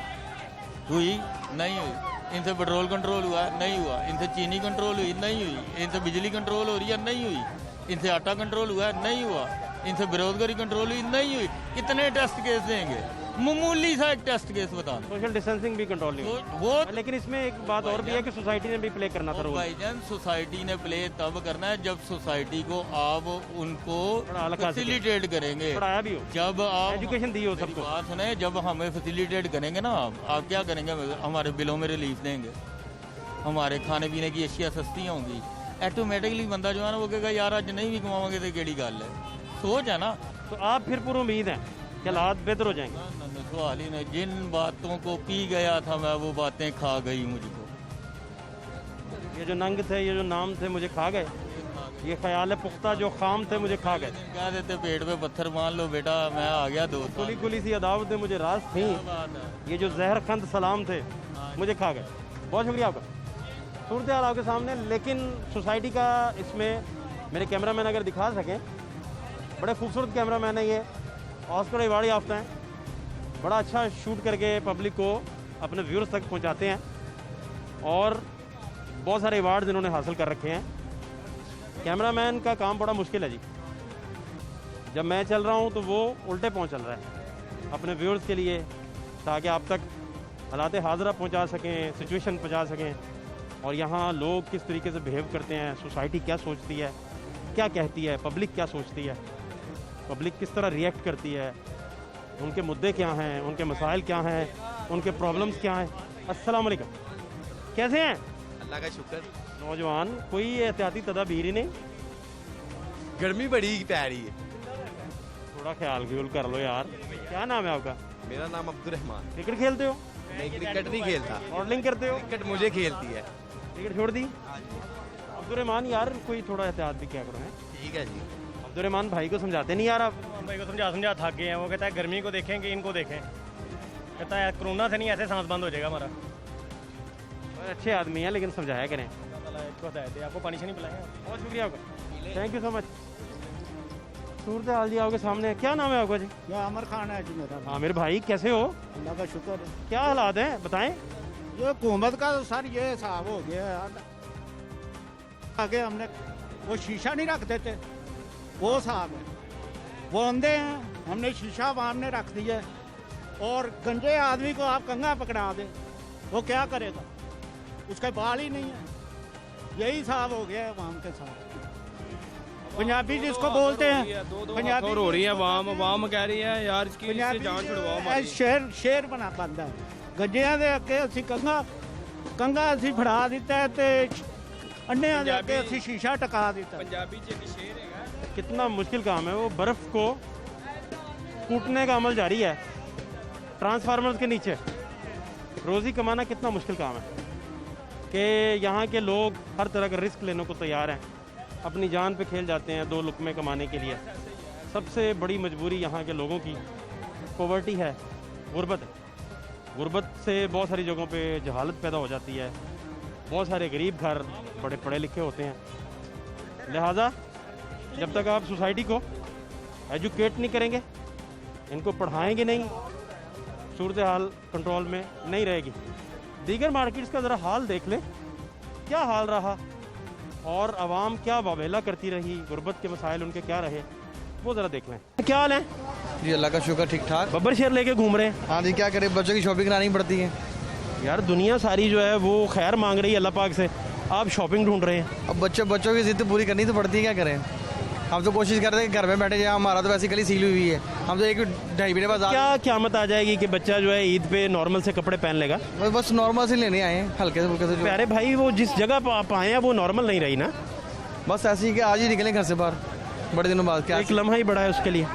Speaker 9: हुई नहीं हुई। इनसे पेट्रोल कंट्रोल हुआ नहीं हुआ। इनसे चीनी कंट्रोल हुई नहीं हुई। इनसे बिजली कंट्रोल हो रही है नहीं हुई। इनसे आटा कंट्रोल हुआ नहीं हुआ। इनसे बेरोजगारी कंट्रोल हुई नहीं हुई। कितने टेस्ट केस देंगे? मामूली सा एक टेस्ट केस बता।
Speaker 1: सोशल डिस्टेंसिंग भी कंट्रोल नहीं
Speaker 9: वो
Speaker 1: लेकिन इसमें एक बात और भी है कि सोसाइटी ने भी प्ले करना था रोल।
Speaker 9: भाईजान सोसाइटी ने प्ले तब करना है जब सोसाइटी को आप उनको फैसिलिटेट करेंगे,
Speaker 1: पढ़ाया भी हो,
Speaker 9: जब आप
Speaker 1: एजुकेशन दी हो सबको।
Speaker 9: बात सुने, जब हमें फैसिलिटेट करेंगे ना आप क्या करेंगे? हमारे बिलों में रिलीफ देंगे, हमारे खाने पीने की अशिया सस्ती होंगी। ऑटोमेटिकली बंदा जो है ना वो कहेगा यार आज नहीं भी कमाओगे तो केड़ी गल है। सोच है ना।
Speaker 1: तो आप फिर पूरी उम्मीद है कि हालात बेहतर हो जाएंगे?
Speaker 9: सवाल ही नहीं। जिन बातों को पी गया था मैं वो बातें खा गई मुझको।
Speaker 1: ये जो नंग थे, ये जो नाम थे, मुझे खा गए। ये ख्याल पुख्ता जो खाम थे मुझे खा गए।
Speaker 9: क्या देते पेट पे पत्थर मान लो बेटा, मैं आ गया दो
Speaker 1: कुली कुली सी अदावतें मुझे राज थी, ये जो जहर खंद सलाम थे मुझे खा गए। बहुत शुक्रिया आपका। सूरत हाल आपके सामने, लेकिन सोसाइटी का इसमें मेरे कैमरामैन अगर दिखा सकें, बड़े खूबसूरत कैमरामैन है ये, ऑस्कर अवार्ड याफ्ता हैं, बड़ा अच्छा शूट करके पब्लिक को अपने व्यूअर्स तक पहुंचाते हैं और बहुत सारे अवार्ड इन्होंने हासिल कर रखे हैं। कैमरामैन का काम बड़ा मुश्किल है जी। जब मैं चल रहा हूं तो वो उल्टे पहुंच चल रहा है अपने व्यूअर्स के लिए, ताकि आप तक हालात हाज़िरा पहुंचा सकें, सिचुएशन पहुंचा सकें, और यहाँ लोग किस तरीके से बिहेव करते हैं, सोसाइटी क्या सोचती है, क्या कहती है, पब्लिक क्या सोचती है, पब्लिक किस तरह रिएक्ट करती है, उनके मुद्दे क्या हैं, उनके मसाइल क्या हैं, उनके प्रॉब्लम्स क्या हैं। अस्सलाम वालेकुम, कैसे हैं?
Speaker 10: अल्लाह का शुक्र।
Speaker 1: नौजवान कोई एहतियाती तदाबीर ही नहीं?
Speaker 10: गर्मी बड़ी पै रही है,
Speaker 1: थोड़ा ख्याल व्यूल कर लो यार। क्या नाम है आपका?
Speaker 10: मेरा नाम अब्दुर्रहमान।
Speaker 1: क्रिकेट खेलते हो?
Speaker 10: नहीं, क्रिकेट नहीं खेलता।
Speaker 1: मॉडलिंग करते हो?
Speaker 10: क्रिकेट मुझे खेलती है।
Speaker 1: क्रिकेट छोड़ दी? अब्दुर्रहमान यार कोई थोड़ा एहतियात भी क्या करो है।
Speaker 10: ठीक है जी।
Speaker 1: अब्दुर्रहमान भाई को समझाते नहीं यार आप?
Speaker 5: भाई को समझा थक गए हैं। वो कहता है गर्मी को देखें कि इनको देखें। कहता है कोरोना से नहीं ऐसे सांस बंद हो जाएगा हमारा।
Speaker 1: अच्छे आदमी हैं लेकिन समझाया करें।
Speaker 5: आपको पानी से नहीं पिलाएंगे।
Speaker 1: बहुत शुक्रिया आपका, थैंक यू सो मच। सूरत हाल जी आपके सामने, क्या नाम है आपका जी?
Speaker 3: या अमर खान है जी मेरा।
Speaker 1: हाँ मेरे भाई, कैसे हो?
Speaker 3: अल्लाह का शुक्र है।
Speaker 1: क्या हालात हैं बताएं?
Speaker 3: ये हुकूमत का सर ये हिसाब हो गया है। आगे हमने वो शीशा नहीं रखते थे, वो साहब है, वो अंधे हैं, हमने शीशा वाम ने रख दिया, और गंजे आदमी को आप कंगा पकड़ा दे, वो क्या करेगा? उसके बाल ही नहीं है। यही साहब हो गया है वाम के साथ।
Speaker 11: पंजाबी जिसको बोलते हैं पंजाबी
Speaker 5: हो रही है आवाम कह रही है यार इसकी इससे जान छुड़वाओ हमारी।
Speaker 11: शेर बना पाता है गंजियां दे अगे असी कंगा असी फड़ा दिता है ते अंडियां दे अगे असी शीशा टका दिता।
Speaker 5: पंजाबी च एक शेर है।
Speaker 1: कितना मुश्किल काम है। वो बर्फ़ को कूटने का अमल जारी है ट्रांसफार्मर्स के नीचे। रोज़ी कमाना कितना मुश्किल काम है कि यहाँ के लोग हर तरह का रिस्क लेने को तैयार हैं, अपनी जान पे खेल जाते हैं 2 लुकमे कमाने के लिए। सबसे बड़ी मजबूरी यहाँ के लोगों की पॉवर्टी है, गुर्बत है। गुर्बत से बहुत सारी जगहों पे जहालत पैदा हो जाती है। बहुत सारे गरीब घर बड़े पढ़े लिखे होते हैं। लिहाजा जब तक आप सोसाइटी को एजुकेट नहीं करेंगे, इनको पढ़ाएंगे नहीं, सूरत हाल कंट्रोल में नहीं रहेगी। दीगर मार्केट्स का ज़रा हाल देख लें, क्या हाल रहा और आवाम क्या वावेला करती रही, गुर्बत के मसाइल उनके क्या रहे, वो ज़रा देख लें। क्या हाल है
Speaker 12: जी? अल्लाह का शुक्र, ठीक ठाक।
Speaker 1: बब्बर शेर लेके घूम रहे हैं।
Speaker 12: हाँ जी, क्या करें, बच्चों की शॉपिंग करानी पड़ती है
Speaker 1: यार। दुनिया सारी जो है वो खैर मांग रही है अल्लाह पाक से, आप शॉपिंग ढूंढ रहे हैं।
Speaker 12: अब बच्चों की जिद पूरी करनी तो पड़ती है, क्या करें। हम तो कोशिश कर रहे हैं कि घर में बैठे जाए, हमारा तो वैसे कली सीली हुई है। हम तो 1-2.5 महीने बाद
Speaker 1: क्या क़यामत आ जाएगी कि बच्चा जो है ईद पे नॉर्मल से कपड़े पहन लेगा?
Speaker 12: बस नॉर्मल से लेने आए हैं, हल्के से फुल्के से।
Speaker 1: प्यारे भाई, वो जिस जगह आप आए हैं वो नॉर्मल नहीं रही ना।
Speaker 12: बस ऐसे ही कि आज ही निकले घर से बाहर बड़े दिनों बाद। क्या
Speaker 1: एक लम्हा ही बड़ा है उसके लिए।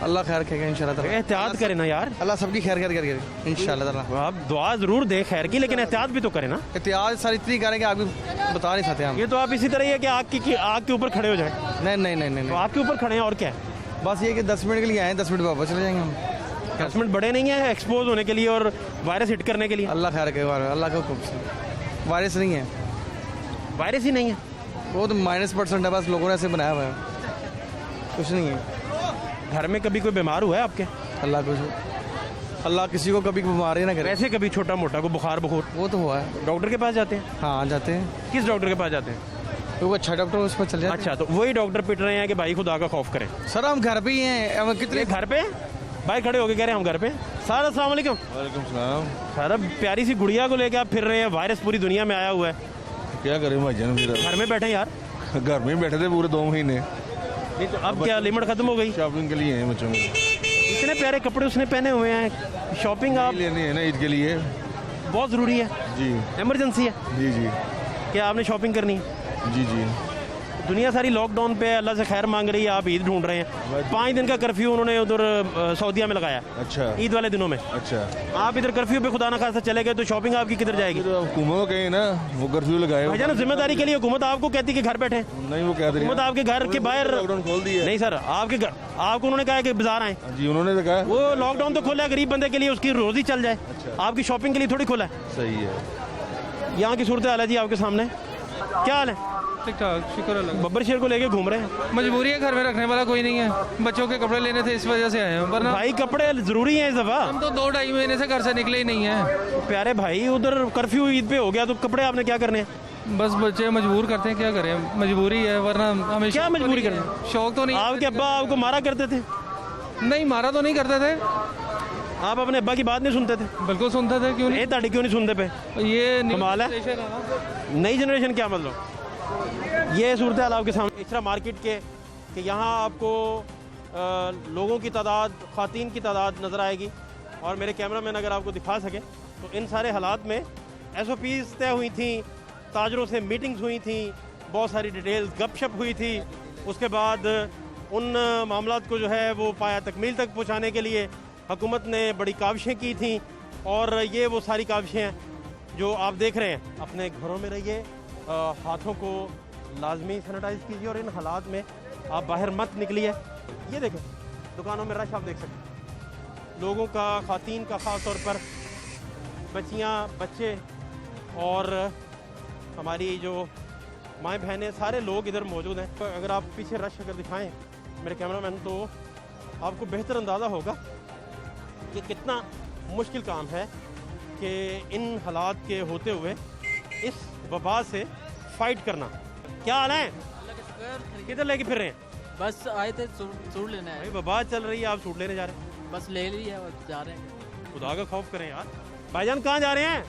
Speaker 12: अल्लाह खैर करेगा इंशाल्लाह।
Speaker 1: एहतियात करें ना यार,
Speaker 12: अल्लाह सबकी खैर कर इंशाल्लाह।
Speaker 1: आप दुआ जरूर दें खैर की, लेकिन एहतियात भी तो करें ना।
Speaker 12: एहतियात सारी इतनी करेंगे आप बता नहीं सकते हम।
Speaker 1: ये तो आप इसी तरह ही है कि आग के ऊपर खड़े हो जाए।
Speaker 12: नहीं,
Speaker 1: तो आग के ऊपर खड़े हैं और क्या है।
Speaker 12: बस ये कि 10 मिनट के लिए आए, 10 मिनट वापस चले जाएंगे हम।
Speaker 1: 10 मिनट बड़े नहीं है एक्सपोज होने के लिए और वायरस हिट करने के लिए।
Speaker 12: अल्लाह खैर करेगा, अल्लाह का हुक्म से। वायरस नहीं है,
Speaker 1: वायरस ही नहीं है,
Speaker 12: वो तो -% है, बस लोगों ने ऐसे बनाया हुआ है, कुछ नहीं है।
Speaker 1: घर में कभी कोई बीमार हुआ है आपके?
Speaker 12: अल्लाह किसी को कभी बीमारी ना करे।
Speaker 1: वैसे कभी छोटा मोटा को बुखार बुखार
Speaker 12: वो तो हुआ है।
Speaker 1: डॉक्टर के पास जाते हैं?
Speaker 12: हाँ जाते हैं।
Speaker 1: किस डॉक्टर के पास जाते हैं?
Speaker 12: तो वो अच्छा डॉक्टर उस पर चल जाते हैं।
Speaker 1: अच्छा, तो वही डॉक्टर पिट रहे हैं कि भाई खुदा का खौफ करें।
Speaker 12: सर हम घर पे ही हैं। हम कितने
Speaker 1: घर पे भाई खड़े होके कह रहे हैं हम घर पे। सर अस्सलाम वालेकुम।
Speaker 13: वालेकुम सलाम।
Speaker 1: सर अब प्यारी सी गुड़िया को लेके आप फिर रहे हैं, वायरस पूरी दुनिया में आया हुआ है,
Speaker 13: क्या करें भाईजान,
Speaker 1: घर में बैठे यार।
Speaker 13: घर में बैठे थे पूरे 2 महीने।
Speaker 1: नहीं तो अब क्या लिमिट खत्म हो गई?
Speaker 13: शॉपिंग के लिए हैं बच्चों में।
Speaker 1: इतने प्यारे कपड़े उसने पहने हुए हैं, शॉपिंग आप
Speaker 13: लेनी है ना ईद के लिए,
Speaker 1: बहुत ज़रूरी है
Speaker 13: जी,
Speaker 1: इमरजेंसी है
Speaker 13: जी।
Speaker 1: क्या आपने शॉपिंग करनी है?
Speaker 13: जी।
Speaker 1: दुनिया सारी लॉकडाउन पे है, अल्लाह से खैर मांग रही है, आप ईद ढूंढ रहे हैं। 5 दिन का कर्फ्यू उन्होंने उधर सऊदीया में लगाया।
Speaker 13: अच्छा।
Speaker 1: ईद वाले दिनों में।
Speaker 13: अच्छा।
Speaker 1: आप इधर कर्फ्यू पे खुदा ना खासा चले गए तो शॉपिंग आपकी किधर जाएगी?
Speaker 13: हुकूमत कहे ना, वो कर्फ्यू लगाए।
Speaker 1: भाईजान जिम्मेदारी के लिए हुकूमत आपको कहती है कि घर बैठे।
Speaker 13: नहीं, वो कहते
Speaker 1: हुकूमत आपके घर के बाहर
Speaker 13: लॉकडाउन खोल दिया।
Speaker 1: नहीं सर, आपके घर आपको उन्होंने कहा कि बाजार आए।
Speaker 13: जी उन्होंने तो कहा।
Speaker 1: वो लॉकडाउन तो खोला है गरीब बंदे के लिए, उसकी रोजी चल जाए। आपकी शॉपिंग के लिए थोड़ी खोला है।
Speaker 13: सही है।
Speaker 1: यहाँ की सूरत हाल है जी आपके सामने। क्या हाल है?
Speaker 14: ठीक ठाक, शुक्र अल्लाह।
Speaker 1: बब्बर शेर को लेके घूम रहे हैं।
Speaker 14: मजबूरी है, घर में रखने वाला कोई नहीं है। बच्चों के कपड़े लेने थे, इस वजह से आए हैं। वरना
Speaker 1: भाई कपड़े जरूरी हैं इस दफा।
Speaker 14: हम तो 2-2.5 महीने से घर से निकले ही नहीं है।
Speaker 1: प्यारे भाई, उधर कर्फ्यू ईद पे हो गया तो कपड़े आपने क्या करने हैं?
Speaker 14: बस बच्चे मजबूर करते हैं, क्या करें, मजबूरी है। वरना हमें
Speaker 1: क्या मजबूरी करें?
Speaker 14: शौक तो नहीं।
Speaker 1: आपके अब्बा आपको मारा करते थे?
Speaker 14: नहीं, मारा तो नहीं करते थे।
Speaker 1: आप अपने अब्बा की बात नहीं सुनते थे?
Speaker 14: बिल्कुल सुनते थे। क्यों नहीं?
Speaker 1: ताड़ी क्यों नहीं सुनते पे?
Speaker 14: ये
Speaker 1: कमाल है। नई जनरेशन क्या मतलब? ये सूरत हाल आपके सामने इस तरह मार्केट के कि यहाँ आपको लोगों की तादाद, ख़वातीन की तादाद नज़र आएगी। और मेरे कैमरामैन अगर आपको दिखा सके तो इन सारे हालात में SOPs तय हुई थी, ताजरों से मीटिंग्स हुई थी, बहुत सारी डिटेल्स गपशप हुई थी। उसके बाद उन मामलात को जो है वो पाया तकमील तक पहुँचाने के लिए हुकूमत ने बड़ी काविशें की थी। और ये वो सारी काविशें हैं जो आप देख रहे हैं। अपने घरों में रहिए, हाथों को लाजमी सैनिटाइज कीजिए और इन हालात में आप बाहर मत निकलिए। ये देखें दुकानों में रश आप देख सकते हैं, लोगों का, ख़वातीन का, ख़ास तौर पर बच्चियाँ, बच्चे और हमारी जो माएँ बहनें, सारे लोग इधर मौजूद हैं। तो अगर आप पीछे रश अगर दिखाएं मेरे कैमरामैन, तो आपको बेहतर अंदाज़ा होगा कि कितना मुश्किल काम है कि इन हालात के होते हुए इस वबा से फाइट करना। क्या हाल है? किधर लेके फिर रहे हैं?
Speaker 15: बस आए थे सूट लेने आए।
Speaker 1: वबा चल रही है, आप सूट लेने जा रहे हैं?
Speaker 15: बस ले लिया और जा रहे हैं।
Speaker 1: खुदा का खौफ करें यार। भाईजान कहाँ जा रहे हैं?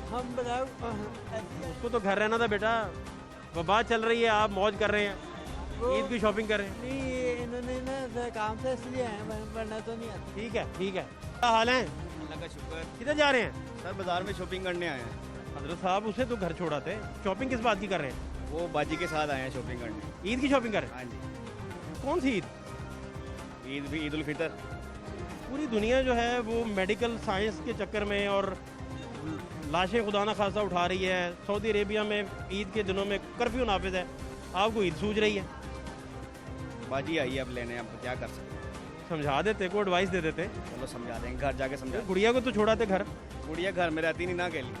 Speaker 15: हम बताओ,
Speaker 1: उसको तो घर रहना था बेटा। वबा चल रही है, आप मौज कर रहे हैं। ईद की शॉपिंग कर रहे हैं?
Speaker 15: नहीं, इन्होंने ना काम से इसलिए हैं, वरना तो नहीं आता।
Speaker 1: ठीक है, ठीक है। क्या हाल है?
Speaker 16: अल्लाह का शुक्र।
Speaker 1: किधर जा रहे हैं?
Speaker 16: सर बाजार में शॉपिंग करने आए हैं।
Speaker 1: हजरत साहब उसे तो घर छोड़ाते, शॉपिंग किस बात की कर रहे हैं?
Speaker 16: वो बाजी के साथ आए हैं शॉपिंग करने।
Speaker 1: ईद की शॉपिंग कर रहे हैं?
Speaker 16: हाँ जी।
Speaker 1: कौन सी ईद?
Speaker 16: ईद भी ईद उल फितर।
Speaker 1: पूरी दुनिया जो है वो मेडिकल साइंस के चक्कर में और लाशें खुदा न खासा उठा रही है। सऊदी अरेबिया में ईद के दिनों में कर्फ्यू नाफिज है, आपको ईद सूझ रही है?
Speaker 16: बाजी आई है अब लेने, अब क्या कर सकते हैं।
Speaker 1: समझा देते, को एडवाइस दे देते।
Speaker 16: चलो समझा देंगे, घर जाके समझा।
Speaker 1: गुड़िया को तो छोड़ाते घर।
Speaker 16: गुड़िया घर में रहती नहीं ना अकेली।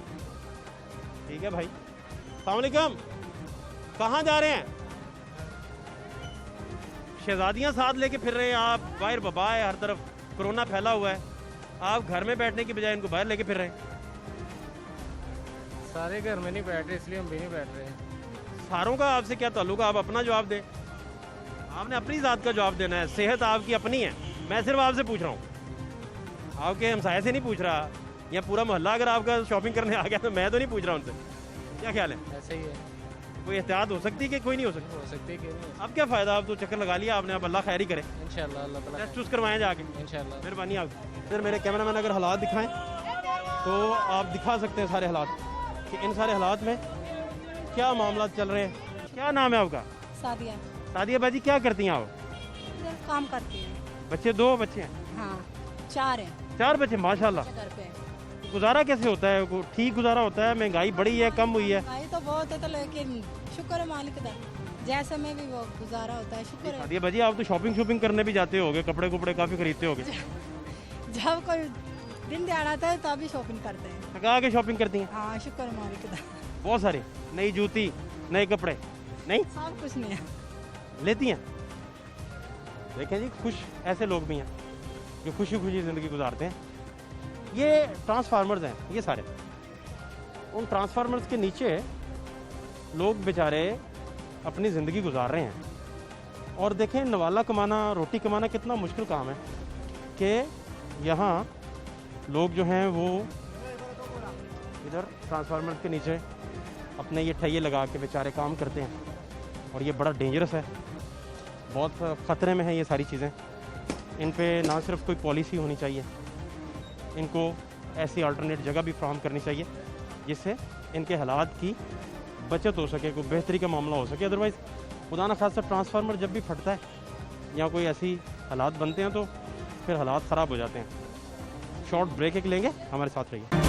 Speaker 1: ठीक है भाई, अस्सलाम वालेकुम। कहाँ जा रहे हैं? शहजादियाँ साथ लेके फिर रहे हैं आप, बाहर वबा है, हर तरफ कोरोना फैला हुआ है, आप घर में बैठने की बजाय इनको बाहर लेके फिर रहे हैं।
Speaker 14: सारे घर में नहीं बैठ रहे, इसलिए हम भी नहीं बैठ रहे हैं।
Speaker 1: सारों का आपसे क्या ताल्लुक है? आप अपना जवाब दें। आपने अपनी ज़ात का जवाब देना है, सेहत आपकी अपनी है। मैं सिर्फ आपसे पूछ रहा हूँ, आपके हमसाये से नहीं पूछ रहा, या पूरा मोहल्ला अगर आपका शॉपिंग करने आ गया तो मैं तो नहीं पूछ रहा उनसे। क्या ख्याल है?
Speaker 14: ऐसे ही है।
Speaker 1: कोई एहतियात हो सकती है कि कोई नहीं हो सकती?
Speaker 14: हो सकती है कि नहीं।
Speaker 1: अब क्या फ़ायदा, आप तो चक्कर लगा लिया आपने, अब अल्लाह खैर ही करे।
Speaker 14: इंशाल्लाह अल्लाह ताला
Speaker 1: टेस्ट चूस करवाएं जाके।
Speaker 14: इंशाल्लाह।
Speaker 1: मेहरबानी आप। फिर मेरे कैमरामैन अगर हालात दिखाएं तो आप दिखा सकते हैं सारे हालात, कि इन सारे हालात में क्या मामला चल रहे हैं। क्या नाम है आपका?
Speaker 17: सादिया।
Speaker 1: सादिया बाजी, क्या करती हैं आप?
Speaker 17: काम करती हैं।
Speaker 1: बच्चे? 2 बच्चे हैं?
Speaker 17: हाँ, 4 हैं।
Speaker 1: 4 बच्चे, माशाल्लाह।
Speaker 17: घर पे
Speaker 1: गुजारा कैसे होता है? ठीक गुजारा होता है? महंगाई बढ़ी है, कम हुई है?
Speaker 17: महंगाई तो बहुत है, तो लेकिन शुक्र है मालिक का, जैसे में भी वो गुजारा होता है, शुक्र है।
Speaker 1: सादिया बाजी, आप तो शॉपिंग करने भी जाते होगे, कपड़े कुपड़े काफ़ी खरीदते होगे।
Speaker 17: जब कोई दिन दहाड़ा आता है तभी शॉपिंग करते हैं।
Speaker 1: थका के शॉपिंग करती हैं?
Speaker 17: हाँ, शुक्र है मालिक का।
Speaker 1: बहुत सारे, नई जूती, नए कपड़े? नहीं,
Speaker 17: सब कुछ नहीं है।
Speaker 1: लेती हैं? देखें जी, खुश ऐसे लोग भी हैं जो खुशी खुशी ज़िंदगी गुजारते हैं। ये ट्रांसफार्मर्स हैं, ये सारे। उन ट्रांसफार्मर्स के नीचे लोग बेचारे अपनी ज़िंदगी गुजार रहे हैं। और देखें, नवाला कमाना, रोटी कमाना कितना मुश्किल काम है, कि यहाँ लोग जो हैं वो इधर ट्रांसफार्मर्स के नीचे अपने ये ठैये लगा के बेचारे काम करते हैं। और ये बड़ा डेंजरस है, बहुत ख़तरे में है ये सारी चीज़ें। इन पे ना सिर्फ कोई पॉलिसी होनी चाहिए, इनको ऐसी अल्टरनेट जगह भी फ्राहम करनी चाहिए जिससे इनके हालात की बचत हो सके, कोई बेहतरी का मामला हो सके। अदरवाइज़ खुदा न खासा ट्रांसफार्मर जब भी फटता है या कोई ऐसी हालात बनते हैं तो फिर हालात ख़राब हो जाते हैं। शॉर्ट ब्रेक एक लेंगे, हमारे साथ रहिए।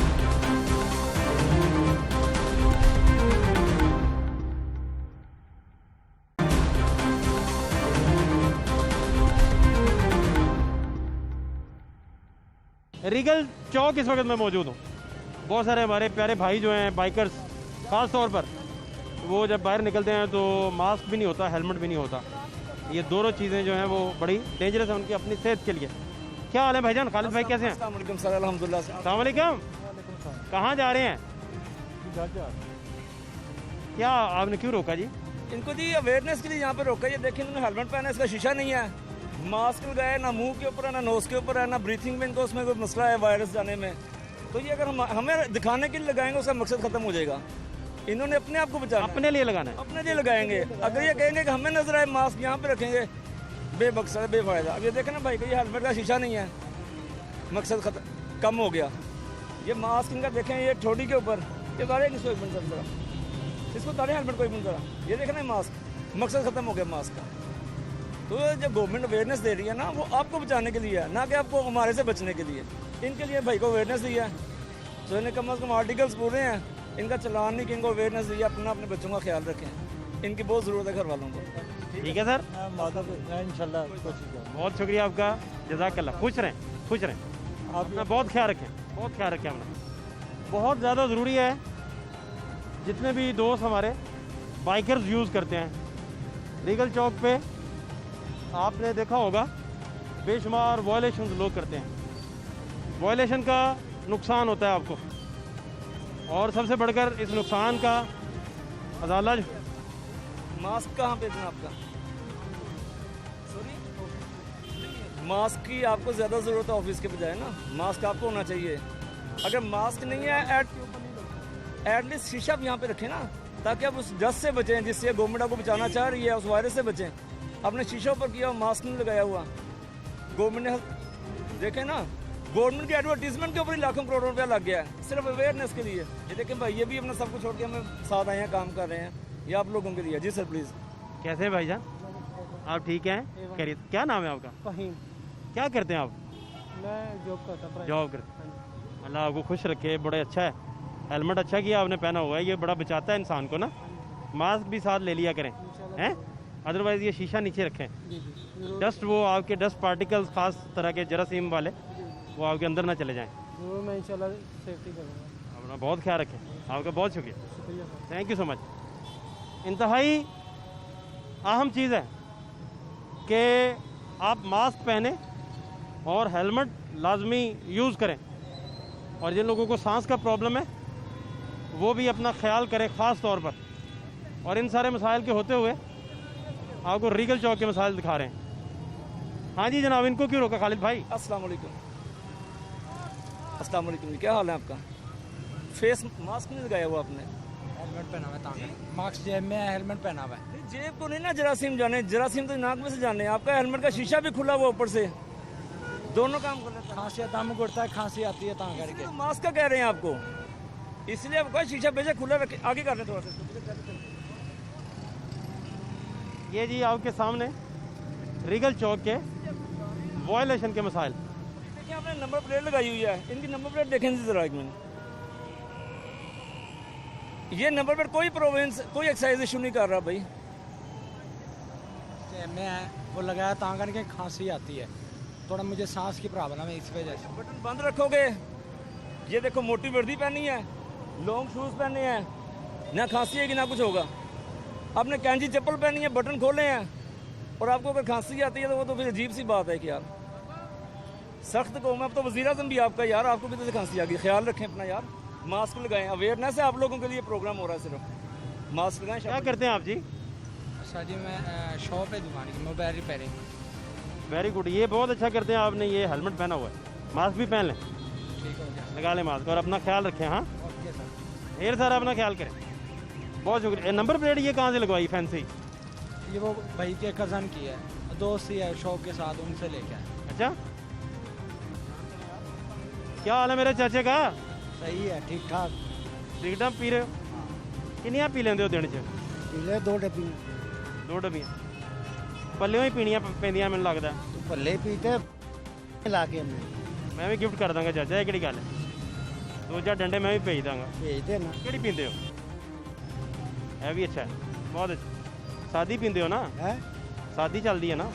Speaker 1: रीगल चौक इस वक्त मैं मौजूद हूँ। बहुत सारे हमारे प्यारे भाई जो हैं बाइकर्स, ख़ास तौर पर वो जब बाहर निकलते हैं तो मास्क भी नहीं होता, हेलमेट भी नहीं होता। ये दोनों चीज़ें जो हैं वो बड़ी डेंजरस है उनकी अपनी सेहत के लिए। क्या हाल है भाईजान? खालिद भाई कैसे हैं?
Speaker 16: अल्हम्दुलिल्लाह।
Speaker 1: अस्सलाम वालेकुम। कहाँ जा रहे हैं? क्या आपने क्यों रोका जी?
Speaker 18: इनको जी अवेयरनेस के लिए यहाँ पे रोका। ये देखिए, इन्होंने हेलमेट पहना है, इसका शीशा नहीं है, मास्क लगाया ना मुंह के ऊपर है, ना नोज के ऊपर है, ना ब्रीथिंग में इनको उसमें कोई मसला है वायरस जाने में। तो ये अगर हमें दिखाने के लिए लगाएंगे उसका मकसद खत्म हो जाएगा। इन्होंने अपने आप को बचाना,
Speaker 1: अपने लिए लगाना है,
Speaker 18: अपने लिए लगाएंगे। अगर ये कहेंगे कि हमें नजर आए मास्क यहाँ पे रखेंगे, बेमकसद है, बेफायदा। अब ये देखें ना भाई, ये हेलमेट का शीशा नहीं है, मकसद खत्म कम हो गया। ये मास्क इनका देखें, ये ठोड़ी के ऊपर ये दाड़े किसको एक मिनट जरा, इसको दाड़े हेलमेट को एक मिनट जरा, ये देखें ना मास्क, मकसद खत्म हो गया मास्क का। तो जब गवर्नमेंट अवेयरनेस दे रही है ना, वो आपको बचाने के लिए है, ना कि आपको हमारे से बचने के लिए। इनके लिए भाई को अवेयरनेस दी है, तो इन्हें कम अज़ कम आर्टिकल्स पूरे हैं, इनका चलान नहीं कि इनको अवेयरनेस दी है, अपना अपने बच्चों का ख्याल रखें। इनकी बहुत ज़रूरत है घर वालों को।
Speaker 1: ठीक है सर,
Speaker 11: इंशाल्लाह।
Speaker 1: बहुत शुक्रिया आपका, जज़ाकल्लाह। खुश रहें अपना बहुत ख्याल रखें, बहुत ख्याल रखें अपना। बहुत ज़्यादा ज़रूरी है, जितने भी दोस्त हमारे बाइकर्स यूज़ करते हैं, रीगल चौक पे आपने देखा होगा बेशुमार वायलेशन लोग करते हैं। वायलेशन का नुकसान होता है आपको, और सबसे बढ़कर इस नुकसान का अदाला
Speaker 18: मास्क कहाँ पे देना आपका? मास्क की आपको ज़्यादा ज़रूरत है ऑफिस के बजाय ना, मास्क आपको होना चाहिए। अगर मास्क नहीं है, एटलीस्ट शीशा भी यहाँ पे रखें ना, ताकि आप उस डस्ट से बचें जिससे गवर्नमेंट आपको बचाना चाह रही है, उस वायरस से बचें। आपने शीशों पर किया, मास्क नहीं लगाया हुआ। गवर्नमेंट ने देखे ना, गवर्नमेंट की एडवर्टीजमेंट के ऊपर ही लाखों करोड़ रुपया लग गया है, सिर्फ अवेयरनेस के लिए। ये देखें भाई, ये भी अपना सब कुछ छोड़ के हमें साथ आए हैं, काम कर रहे हैं, ये आप लोगों के लिए। जी सर प्लीज़।
Speaker 1: कैसे हैं भाईजान, आप ठीक हैं? करिए, क्या नाम है आपका?
Speaker 15: फहीम।
Speaker 1: क्या करते हैं आप?
Speaker 15: मैं जॉब करता हूँ।
Speaker 1: जॉब करते हैं। अल्लाह आपको खुश रखे, बड़ा अच्छा है। हेलमेट अच्छा किया आपने पहना हुआ है, ये बड़ा बचाता है इंसान को ना। मास्क भी साथ ले लिया करें, हैं? अदरवाइज़ ये शीशा नीचे रखें, डस्ट वो आपके डस्ट पार्टिकल्स खास तरह के जरासीम वाले वो आपके अंदर ना चले जाएं।
Speaker 15: जरूर, मैं इंशाल्लाह सेफ्टी करूँगा।
Speaker 1: अपना बहुत ख्याल रखें। आपका बहुत शुक्रिया, थैंक यू सो मच। इंतहाई अहम चीज़ है कि आप मास्क पहने और हेलमेट लाजमी यूज़ करें, और जिन लोगों को सांस का प्रॉब्लम है वो भी अपना ख्याल करें ख़ास तौर पर। और इन सारे मसाइल के होते हुए आपको रीगल चौक के मसाइल दिखा रहे हैं। हाँ जी जनाब, इनको क्यों रोका खालिद भाई?
Speaker 18: अस्सलाम वालेकुम। अस्सलाम वालेकुम जी, क्या हाल है आपका? फेस मास्क नहीं लगाया हुआ आपने?
Speaker 15: हेलमेट पहना हुआ है, मास्क जेब में है, हेलमेट पहना हुआ है।
Speaker 18: जेब को नहीं ना जरासीम जाने, जरासीम तो नाक में से जाने। आपका हेलमेट का शीशा भी खुला हुआ ऊपर से, दोनों काम कर लेता है।
Speaker 15: खांसी दम घुटता है, खांसी आती है तां करके।
Speaker 18: तो मास्क का कह रहे हैं आपको, इसलिए आपको शीशा बेचा खुला रखे। आगे कर रहे थोड़ा सा।
Speaker 1: ये जी आपके सामने रीगल चौक के वायलेशन के मसाइल।
Speaker 18: देखिए आपने नंबर प्लेट लगाई हुई है, इनकी नंबर प्लेट देखें जरा एक मिनट। ये नंबर प्लेट कोई प्रोविंस, कोई एक्साइज इशू नहीं कर रहा भाई।
Speaker 15: जेब में है, वो लगाया तां करके खांसी आती है, थोड़ा मुझे सांस की प्रॉब्लम है इस वजह से।
Speaker 18: बटन बंद रखोगे। ये देखो मोटी वर्दी पहनी है, लॉन्ग शूज पहने हैं, ना खांसी है कि ना कुछ होगा। आपने कैंची चप्पल पहनी है, बटन खोले हैं, और आपको अगर खांसी आती है तो वो तो फिर अजीब सी बात है कि यार सख्त कौम है। अब तो वज़ीर आज़म भी आपका यार, आपको भी तो खांसी आ गई। ख्याल रखें अपना यार, मास्क लगाएं। अवेयरनेस है आप लोगों के लिए प्रोग्राम हो रहा है, सिर्फ मास्क लगाएं।
Speaker 1: क्या करते हैं आप जी?
Speaker 15: अच्छा जी, मैं शॉप है दुकान की, मोबाइल रिपेयरिंग।
Speaker 1: वेरी गुड, ये बहुत अच्छा करते हैं आपने। ये हेलमेट पहना हुआ है, मास्क भी पहन लें।
Speaker 15: ठीक हो गया,
Speaker 1: लगा लें मास्क, और अपना ख्याल रखें। हाँ
Speaker 15: ओके सर।
Speaker 1: ढेर सारा अपना ख्याल करें। बहुत शुक्रिया। नंबर प्लेट ये कहाँ से लगवाई फैंसी?
Speaker 15: ये वो भाई के कज़न की है, दोस्त ही है शॉप के साथ, उनसे लेके आए।
Speaker 1: अच्छा, क्या हाल है मेरे चाचे का?
Speaker 15: सही है, ठीक ठाक।
Speaker 1: सिगरेट पी रहे हो? किनिया पी लेंदे हो दिन च?
Speaker 15: पी ले 2 डब्बी।
Speaker 1: 2 डब्बियाँ पल्लियों ही पीनियां पैंदियां मैनूं लगदा।
Speaker 15: पल्ले पीते ला के
Speaker 1: मैं भी गिफ्ट कर दांगा चाचा, ये केड़ी गल है? 2 डंडे मैं भी भेज दांगा।
Speaker 15: भेज देना।
Speaker 1: केड़ी पींदे हो? है भी अच्छा है, बहुत अच्छा। शादी पींदे हो ना?
Speaker 15: है
Speaker 1: शादी चलती है ना?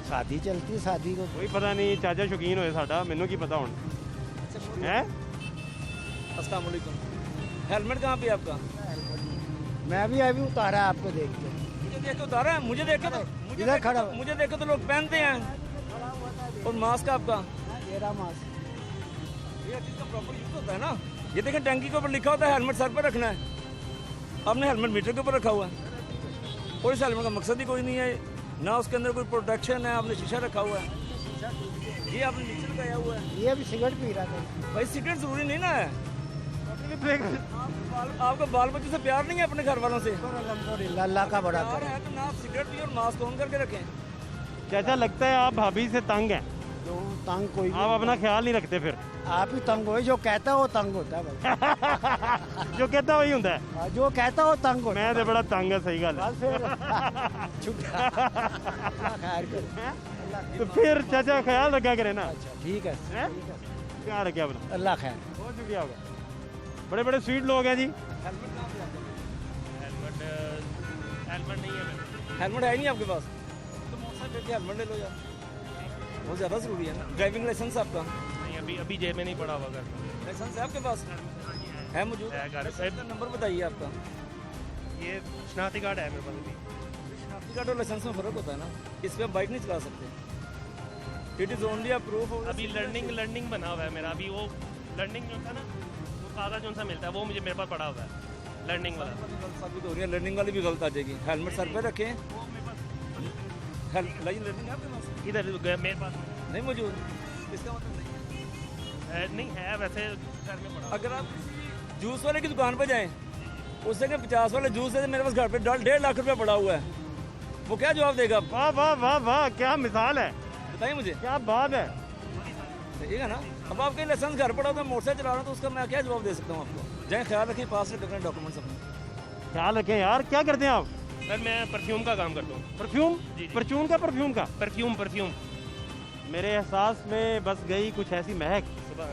Speaker 15: शादी चलती है, शादी को
Speaker 1: कोई पता नहीं, चाचा शौकीन होए साडा, मैनू की पता हुण है।
Speaker 18: अस्सलाम वालेकुम। हेलमेट कहाँ पे आपका?
Speaker 15: मैं भी अभी उतारा आपको देख के।
Speaker 18: मुझे देख के उतारा है? मुझे देख के तो
Speaker 15: इधर खड़ा
Speaker 18: मुझे देख के तो लोग पहनते हैं। और मास्क आपका?
Speaker 15: तेरा मास्क।
Speaker 18: ये चीज़ का प्रॉपर यूज होता है ना। ये देखें टंकी के ऊपर लिखा होता है हेलमेट सर पर रखना है, आपने हेलमेट मीटर के ऊपर रखा हुआ है। और इस हेलमेट का मकसद ही कोई नहीं है, ना उसके अंदर कोई प्रोटेक्शन है। आपने शीशा रखा हुआ है, ये आपने नीचे लगाया हुआ है।
Speaker 15: ये भी सिगरेट पी रहा था
Speaker 18: भाई। सिगरेट जरूरी नहीं ना है। आपको बाल बच्चों से प्यार नहीं है अपने घर वालों से?
Speaker 15: अल्लाह का बड़ा
Speaker 18: प्यार है तो ना आप सिगरेट पिए और मास्क ऑन करके रखें।
Speaker 1: चाचा लगता है आप भाभी से तंग हैं।
Speaker 15: तंग कोई
Speaker 1: आप अपना ख्याल नहीं रखते फिर।
Speaker 15: आप ही तंग हो, जो कहता है वो तंग होता है भाई।
Speaker 1: जो कहता वही होता है,
Speaker 15: जो कहता है वो तंग होता है।
Speaker 1: मैं तो बड़ा तंग है, सही गल है। तो फिर चाचा ख्याल रखा करे ना।
Speaker 15: अच्छा ठीक है,
Speaker 1: ख्याल रखे अपना।
Speaker 15: अल्लाह खैर।
Speaker 1: बहुत शुक्रिया होगा। बड़े बड़े स्वीट लोग हैं जी।
Speaker 18: हेलमेट नहीं है। हेलमेट है नहीं आपके पास तो मोटरसाइकिल लेके हेलमेट ले लो यार, बहुत ज़्यादा ज़रूरी है ना। ड्राइविंग लाइसेंस आपका?
Speaker 19: नहीं, अभी जेब में नहीं पड़ा हुआ घर में।
Speaker 18: लाइसेंस है आपके पास? है मौजूद? नंबर बताइए आपका।
Speaker 19: ये शनाख्ती कार्ड है मेरे पास। अभी
Speaker 18: शनाख्ती कार्ड और लाइसेंस में फ़र्क होता है ना, इस पर आप बाइक नहीं चला सकते। It is only a proof.
Speaker 19: अभी लर्निंग बना हुआ है मेरा। अभी वो लर्निंग जो था ना, वो कागज़ जो सा मिलता है वो मुझे मेरे पास पड़ा हुआ है, लर्निंग वाला।
Speaker 18: साबित हो रही है, लर्निंग वाली भी गलत आ जाएगी। हेलमेट सर पे रखें। लर्निंग है आपके पास?
Speaker 19: इधर मेरे पास
Speaker 18: नहीं मौजूद, इसका मतलब
Speaker 19: नहीं है वैसे घर में पड़ा।
Speaker 18: अगर आप जूस वाले की दुकान पर जाएं, उससे 50 वाले जूस है, मेरे पास घर पे 1.5 लाख रुपया पड़ा हुआ है, वो क्या जवाब देगा?
Speaker 1: वाह वाह वाह वाह, क्या मिसाल है,
Speaker 18: बताइए मुझे,
Speaker 1: क्या बात है।
Speaker 18: ठीक है ना। अब आपके लाइसेंस घर पड़ा तो मोटरसाइकिल चला रहा हूँ तो उसका मैं क्या जवाब दे सकता हूँ आपको? जाए ख्याल रखिए, पास रखें अपने डॉक्यूमेंट्स अपने।
Speaker 1: ख्याल रखें यार। क्या करते हैं आप?
Speaker 19: सर मैं परफ्यूम का काम करता हूँ।
Speaker 1: परफ्यूम?
Speaker 19: जी।
Speaker 1: परचून का परफ्यूम का?
Speaker 19: परफ्यूम।
Speaker 1: मेरे एहसास में बस गई कुछ ऐसी महक,
Speaker 19: सुबह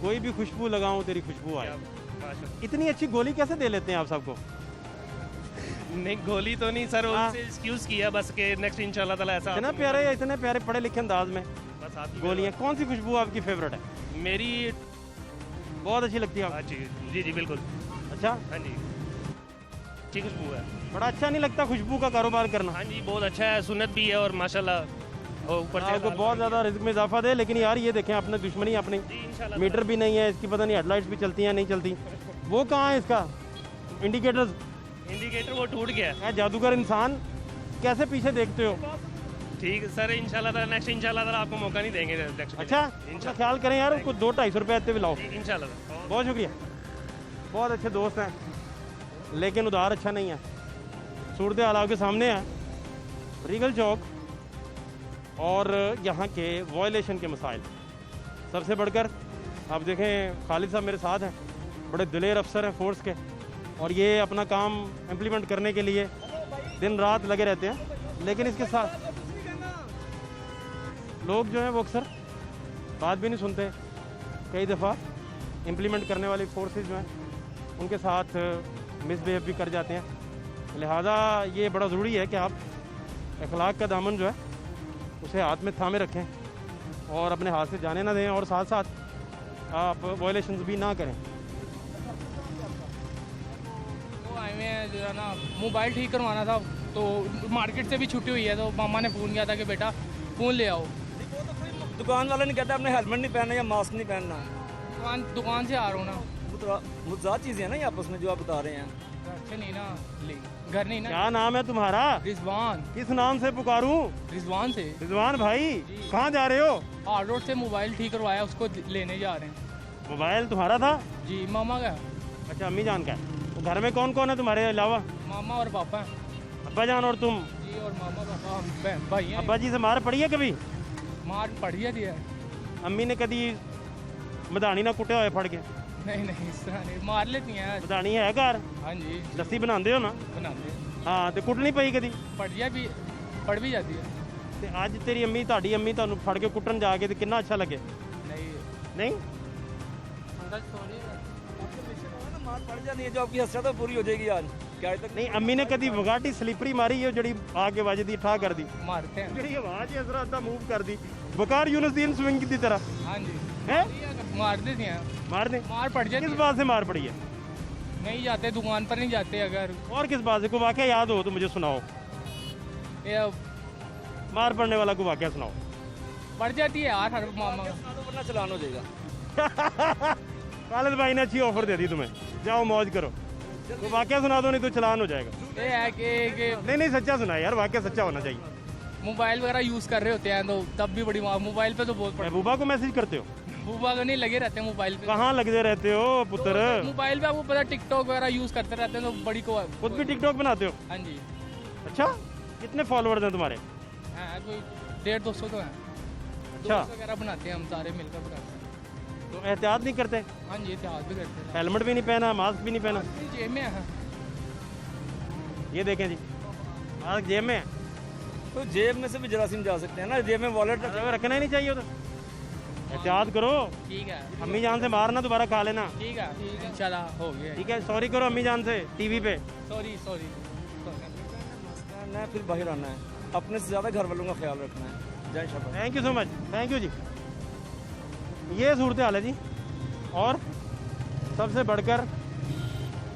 Speaker 1: कोई भी खुशबू लगाऊं तेरी खुशबू आए।
Speaker 19: माशाल्लाह।
Speaker 1: इतनी अच्छी गोली कैसे दे लेते हैं आप सबको?
Speaker 19: नहीं गोली तो नहीं सर,
Speaker 1: हाँ।
Speaker 19: उनसे एक्सक्यूज किया बस के नेक्स्ट इंशाल्लाह ताला ऐसा।
Speaker 1: इतने प्यारे पढ़े लिखे अंदाज में
Speaker 19: बस आपकी
Speaker 1: गोलियां। कौन सी खुशबू आपकी फेवरेट है?
Speaker 19: मेरी
Speaker 1: बहुत अच्छी लगती है।
Speaker 19: हाँ जी बिल्कुल।
Speaker 1: अच्छा,
Speaker 19: हाँ जी अच्छी खुशबू है।
Speaker 1: बड़ा अच्छा नहीं लगता खुशबू का कारोबार करना?
Speaker 19: हाँ जी बहुत अच्छा है, सुन्नत भी है और माशाल्लाह और ऊपर से
Speaker 1: आपको बहुत ज़्यादा रिस्क में इजाफा दे। लेकिन यार ये देखें, अपने दुश्मनी अपनी, मीटर भी नहीं है इसकी, पता नहीं हेडलाइट्स भी चलती हैं नहीं चलती। वो कहाँ है इसका
Speaker 19: इंडिकेटर? वो टूट गया है।
Speaker 1: जादूगर इंसान, कैसे पीछे देखते हो?
Speaker 19: ठीक है सर, इंशाल्लाह ताला नेक्स्ट इंशाल्लाह ताला आपको मौका नहीं देंगे नेक्स्ट।
Speaker 1: अच्छा, इनका ख्याल करें यार, उसको 200-250 रुपये आते भी लाओ
Speaker 19: इंशाल्लाह।
Speaker 1: बहुत शुक्रिया। बहुत अच्छे दोस्त हैं लेकिन उधार अच्छा नहीं है। सूरत हाल के सामने है, रीगल चौक और यहाँ के वायलेशन के मसाइल। सबसे बढ़कर आप देखें, खालिद साहब मेरे साथ हैं, बड़े दिलेर अफसर हैं फोर्स के, और ये अपना काम इम्प्लीमेंट करने के लिए दिन रात लगे रहते हैं। लेकिन इसके साथ लोग जो हैं वो अक्सर बात भी नहीं सुनते। कई दफ़ा इम्प्लीमेंट करने वाली फोर्सेस जो हैं उनके साथ मिसबिहेव भी कर जाते हैं। लिहाजा ये बड़ा ज़रूरी है कि आप अखलाक का दामन जो है उसे हाथ में थामे रखें और अपने हाथ से जाने ना दें, और साथ साथ आप वायलेशंस भी ना करें।
Speaker 14: वो आए हुए हैं जो है ना, मोबाइल ठीक करवाना था तो मार्केट से भी छुट्टी हुई है तो मामा ने फ़ोन किया था कि बेटा फ़ोन ले आओ।
Speaker 18: दुकान वाला नहीं कहता आपने हेलमेट नहीं पहनना या मास्क नहीं पहनना।
Speaker 14: दुकान से आ रहा हूँ ना,
Speaker 18: वो ज़्यादा चीज़ें हैं ना ये आपस में जो आप बता रहे हैं।
Speaker 14: घर से नहीं ना, घर नहीं ना।
Speaker 1: क्या नाम है तुम्हारा?
Speaker 14: रिजवान।
Speaker 1: किस नाम से पुकारूं?
Speaker 14: रिजवान से।
Speaker 1: रिजवान भाई, कहाँ जा रहे हो?
Speaker 14: हार्ड रोड से मोबाइल ठीक करवाया, उसको लेने जा रहे हैं।
Speaker 1: मोबाइल तुम्हारा था?
Speaker 14: जी, मामा का।
Speaker 1: अच्छा, अम्मी जान का है। तो घर में कौन कौन है तुम्हारे अलावा?
Speaker 14: मामा और पापा।
Speaker 1: अब्बा जान और तुम?
Speaker 14: जी, और मामा पापा भाई हैं।
Speaker 1: अब्बा जी से मार पड़ी है कभी?
Speaker 14: मार पड़ी है।
Speaker 1: अम्मी ने कभी मधानी ना कुटे हुए फड़ के?
Speaker 14: नहीं इस तरह नहीं, मार लेती हैं।
Speaker 1: मधानी है घर?
Speaker 14: हाँ जी।
Speaker 1: लस्सी बनाते हो ना?
Speaker 14: बनाते।
Speaker 1: हाँ, तो कुटनी पई कभी?
Speaker 14: पड़ भी जाती है।
Speaker 1: तो अज तेरी अम्मी ਤੁਹਾਡੀ अम्मी ਤੁਹਾਨੂੰ फड़ के कुटन जाके तो कितना अच्छा लगे? नहीं
Speaker 18: मार पड़ जानी है जो आपकी हसरत है पूरी हो जाएगी आज। क्या तक
Speaker 1: नहीं, अम्मी ने कभी वगाटी स्लिपरी मारी है जड़ी आके वजदी ठा कर दी?
Speaker 14: मारते हैं।
Speaker 1: जड़ी आवाज हजरत दा मूव कर दी वकार यूनुसदीन स्विंग की तरह।
Speaker 14: हाँ जी,
Speaker 1: हैं?
Speaker 14: मार देती हैं।
Speaker 1: मार
Speaker 14: पड़ जाती।
Speaker 1: किस बात से मार पड़ी है?
Speaker 14: नहीं जाते, दुकान पर नहीं जाते। अगर
Speaker 1: और किस बात से? कोई वाकया याद हो तो मुझे सुनाओ।
Speaker 14: ये
Speaker 1: मार पड़ने वाला कोई वाकया सुनाओ।
Speaker 14: पड़ जाती है यार हर मामा,
Speaker 18: वरना चलान हो जाएगा।
Speaker 1: खालिद भाई ने अच्छी ऑफर दे दी तुम्हें, जाओ मौज करो। तो वाकया सुना दो, नहीं तो चलान हो जाएगा।
Speaker 14: ये है कि
Speaker 1: नहीं सच्चा सुना यार, वाकया सच्चा होना चाहिए।
Speaker 14: मोबाइल वगैरह यूज कर रहे होते हैं तो तब भी बड़ी मोबाइल पे तो बहुत पड़ता है।
Speaker 1: महबूबा को मैसेज करते हो?
Speaker 14: महबूबा को नहीं लगे रहते मोबाइल पे।
Speaker 1: कहाँ लगे रहते हो पुत्र?
Speaker 14: मोबाइल पे आपको पता, टिकटॉक वगैरह यूज करते रहते हैं तो बड़ी को।
Speaker 1: खुद भी टिकटॉक बनाते हो?
Speaker 14: हाँ जी।
Speaker 1: अच्छा, कितने फॉलोअर्स हैं तुम्हारे?
Speaker 14: कोई 150-200 तो हैं।
Speaker 1: अच्छा,
Speaker 14: वगैरह बनाते हैं हम सारे मिलकर बनाते हैं।
Speaker 1: तो एहतियात नहीं करते?
Speaker 14: हाँ जी, एहतियात भी करते हैं।
Speaker 1: हेलमेट भी नहीं पहना, मास्क भी नहीं पहना?
Speaker 14: जेब में है।
Speaker 1: ये देखें जी, मास्क जेब में है।
Speaker 18: तो जेब में से भी जरासीम जा सकते हैं ना, जेब में वॉलेट
Speaker 1: रखना ही नहीं चाहिए। तो एहतियात करो।
Speaker 14: ठीक है।
Speaker 1: अम्मी जान से मारना, दोबारा खा लेना।
Speaker 14: ठीक है, इंशाल्लाह हो गया।
Speaker 1: ठीक है, सॉरी करो अम्मी जान से टीवी पे।
Speaker 14: सॉरी
Speaker 18: ना, फिर बाहर आना है, अपने से ज़्यादा घर वालों का ख्याल रखना है। जय शाबाश।
Speaker 1: Thank you so much, thank you जी। ये सूरत हाल है जी। और सबसे बढ़कर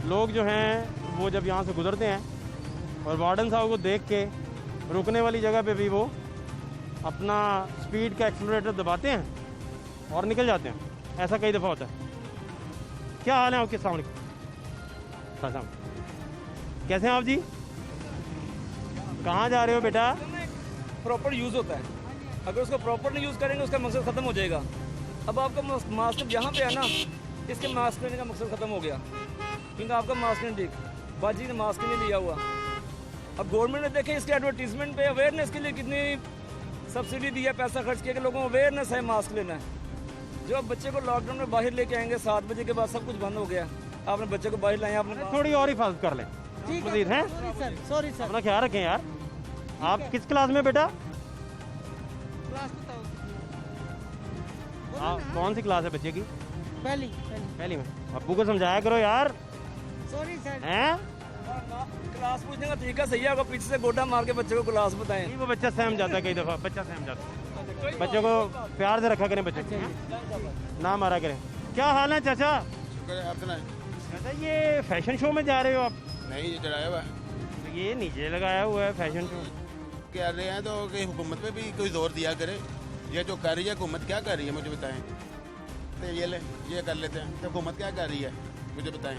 Speaker 1: लोग जो हैं वो जब यहाँ से गुजरते हैं और वार्डन साहब को देख के रुकने वाली जगह पे भी वो अपना स्पीड का एक्सीलरेटर दबाते हैं और निकल जाते हैं। ऐसा कई दफ़ा होता है। क्या हाल है आपके? अस्सलाम वालेकुम। कैसे हैं आप जी? कहाँ जा रहे हो बेटा?
Speaker 18: प्रॉपर यूज़ होता है, अगर उसको प्रॉपर नहीं यूज़ करेंगे उसका मकसद ख़त्म हो जाएगा। अब आपका मास्क जहाँ पे है ना, इसके मास्क लेने का मकसद ख़त्म हो गया क्योंकि आपका मास्क नहीं ठीक। बाजी ने मास्क नहीं लिया हुआ, अब गवर्नमेंट ने देखें इसके एडवर्टीजमेंट पे अवेयरनेस के लिए कितनी सब्सिडी दी है, पैसा खर्च किया कि लोगों को अवेयरनेस है मास्क लेना है। जो अब बच्चे को लॉकडाउन में बाहर लेके आएंगे 7 बजे के बाद सब कुछ बंद हो गया, आपने बच्चे को बाहर लाए, आपने
Speaker 1: थोड़ी और हिफाजत कर लें। मजीद हैं?
Speaker 2: सॉरी सर,
Speaker 1: अपना ख्याल रखें यार। आप किस क्लास में बेटा? कौन सी क्लास है बच्चे की? पहली में। अब्बू को समझाया करो यार।
Speaker 2: Sorry sir.
Speaker 1: हैं?
Speaker 18: क्लास पूछने का तरीका सही है, पीछे से गोटा मार के बच्चे को क्लास बताएं।
Speaker 1: वो बच्चा सहम जाता है, कई दफा बच्चा सहम जाता है। बच्चों को प्यार से रखा करें, बच्चे ना मारा करें। क्या हाल है चाचा? चाचा ये फैशन शो में जा रहे हो आप?
Speaker 20: नहीं, ये चढ़ाया हुआ
Speaker 1: ये नीचे लगाया हुआ है फैशन शो।
Speaker 20: कह रहे हैं तो कि हुकूमत पे भी कोई जोर दिया करे। ये जो कर रही है हुकूमत, क्या कर रही है मुझे बताएं। तो ये कर लेते हैं। तो हुकूमत क्या कर रही है मुझे बताएं,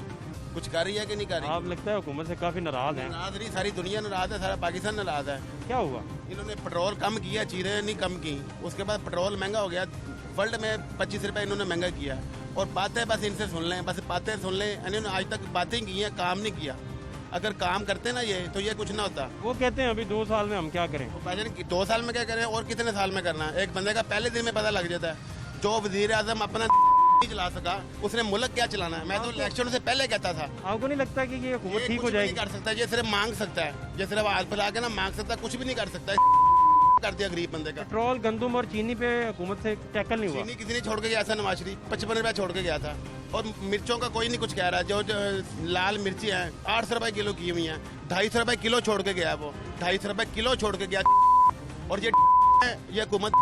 Speaker 20: कुछ कर रही है कि नहीं कर रही?
Speaker 1: आप लगता है हुकूमत से काफी नाराज हैं।
Speaker 20: नाराज नहीं, सारी दुनिया नाराज है, सारा पाकिस्तान नाराज है।
Speaker 1: क्या हुआ?
Speaker 20: इन्होंने पेट्रोल कम किया, चीज़ें नहीं कम की। उसके बाद पेट्रोल महंगा हो गया, वर्ल्ड में 25 रुपये इन्होंने महंगा किया। और बातें बस इनसे सुन लें, बस बातें सुन लें। इन्होंने आज तक बातें की हैं, काम नहीं किया। अगर काम करते ना ये तो ये कुछ ना होता।
Speaker 1: वो कहते हैं अभी 2 साल में हम क्या करें।
Speaker 20: 2 साल में क्या करें और कितने साल में करना है? एक बंदे का पहले दिन में पता लग जाता है। जो वजीर आजम अपना नहीं चला सका, उसने मुल्क क्या चलाना है? मैं तो इलेक्शन से पहले कहता था।
Speaker 1: आपको नहीं लगता कि ये हुकूमत ठीक हो जाएगी?
Speaker 20: नहीं कर सकता, ये सिर्फ मांग सकता है, ये सिर्फ हाथ फैला के ना मांग सकता है, कुछ भी नहीं कर सकता। कर दिया गरीब बंदे का।
Speaker 1: पेट्रोल, गंदम और चीनी पे हुकूमत से टैकल नहीं हुआ।
Speaker 20: चीनी किसी ने छोड़ के गया था? नवाज शरीफ 55 रुपये छोड़ के गया था। और मिर्चों का कोई नहीं कुछ कह रहा। जो लाल मिर्ची हैं 800 रुपये किलो की हुई हैं, 250 रुपये किलो छोड़ के गया। वो 250 रुपये किलो छोड़ के गया। और ये हुकूमत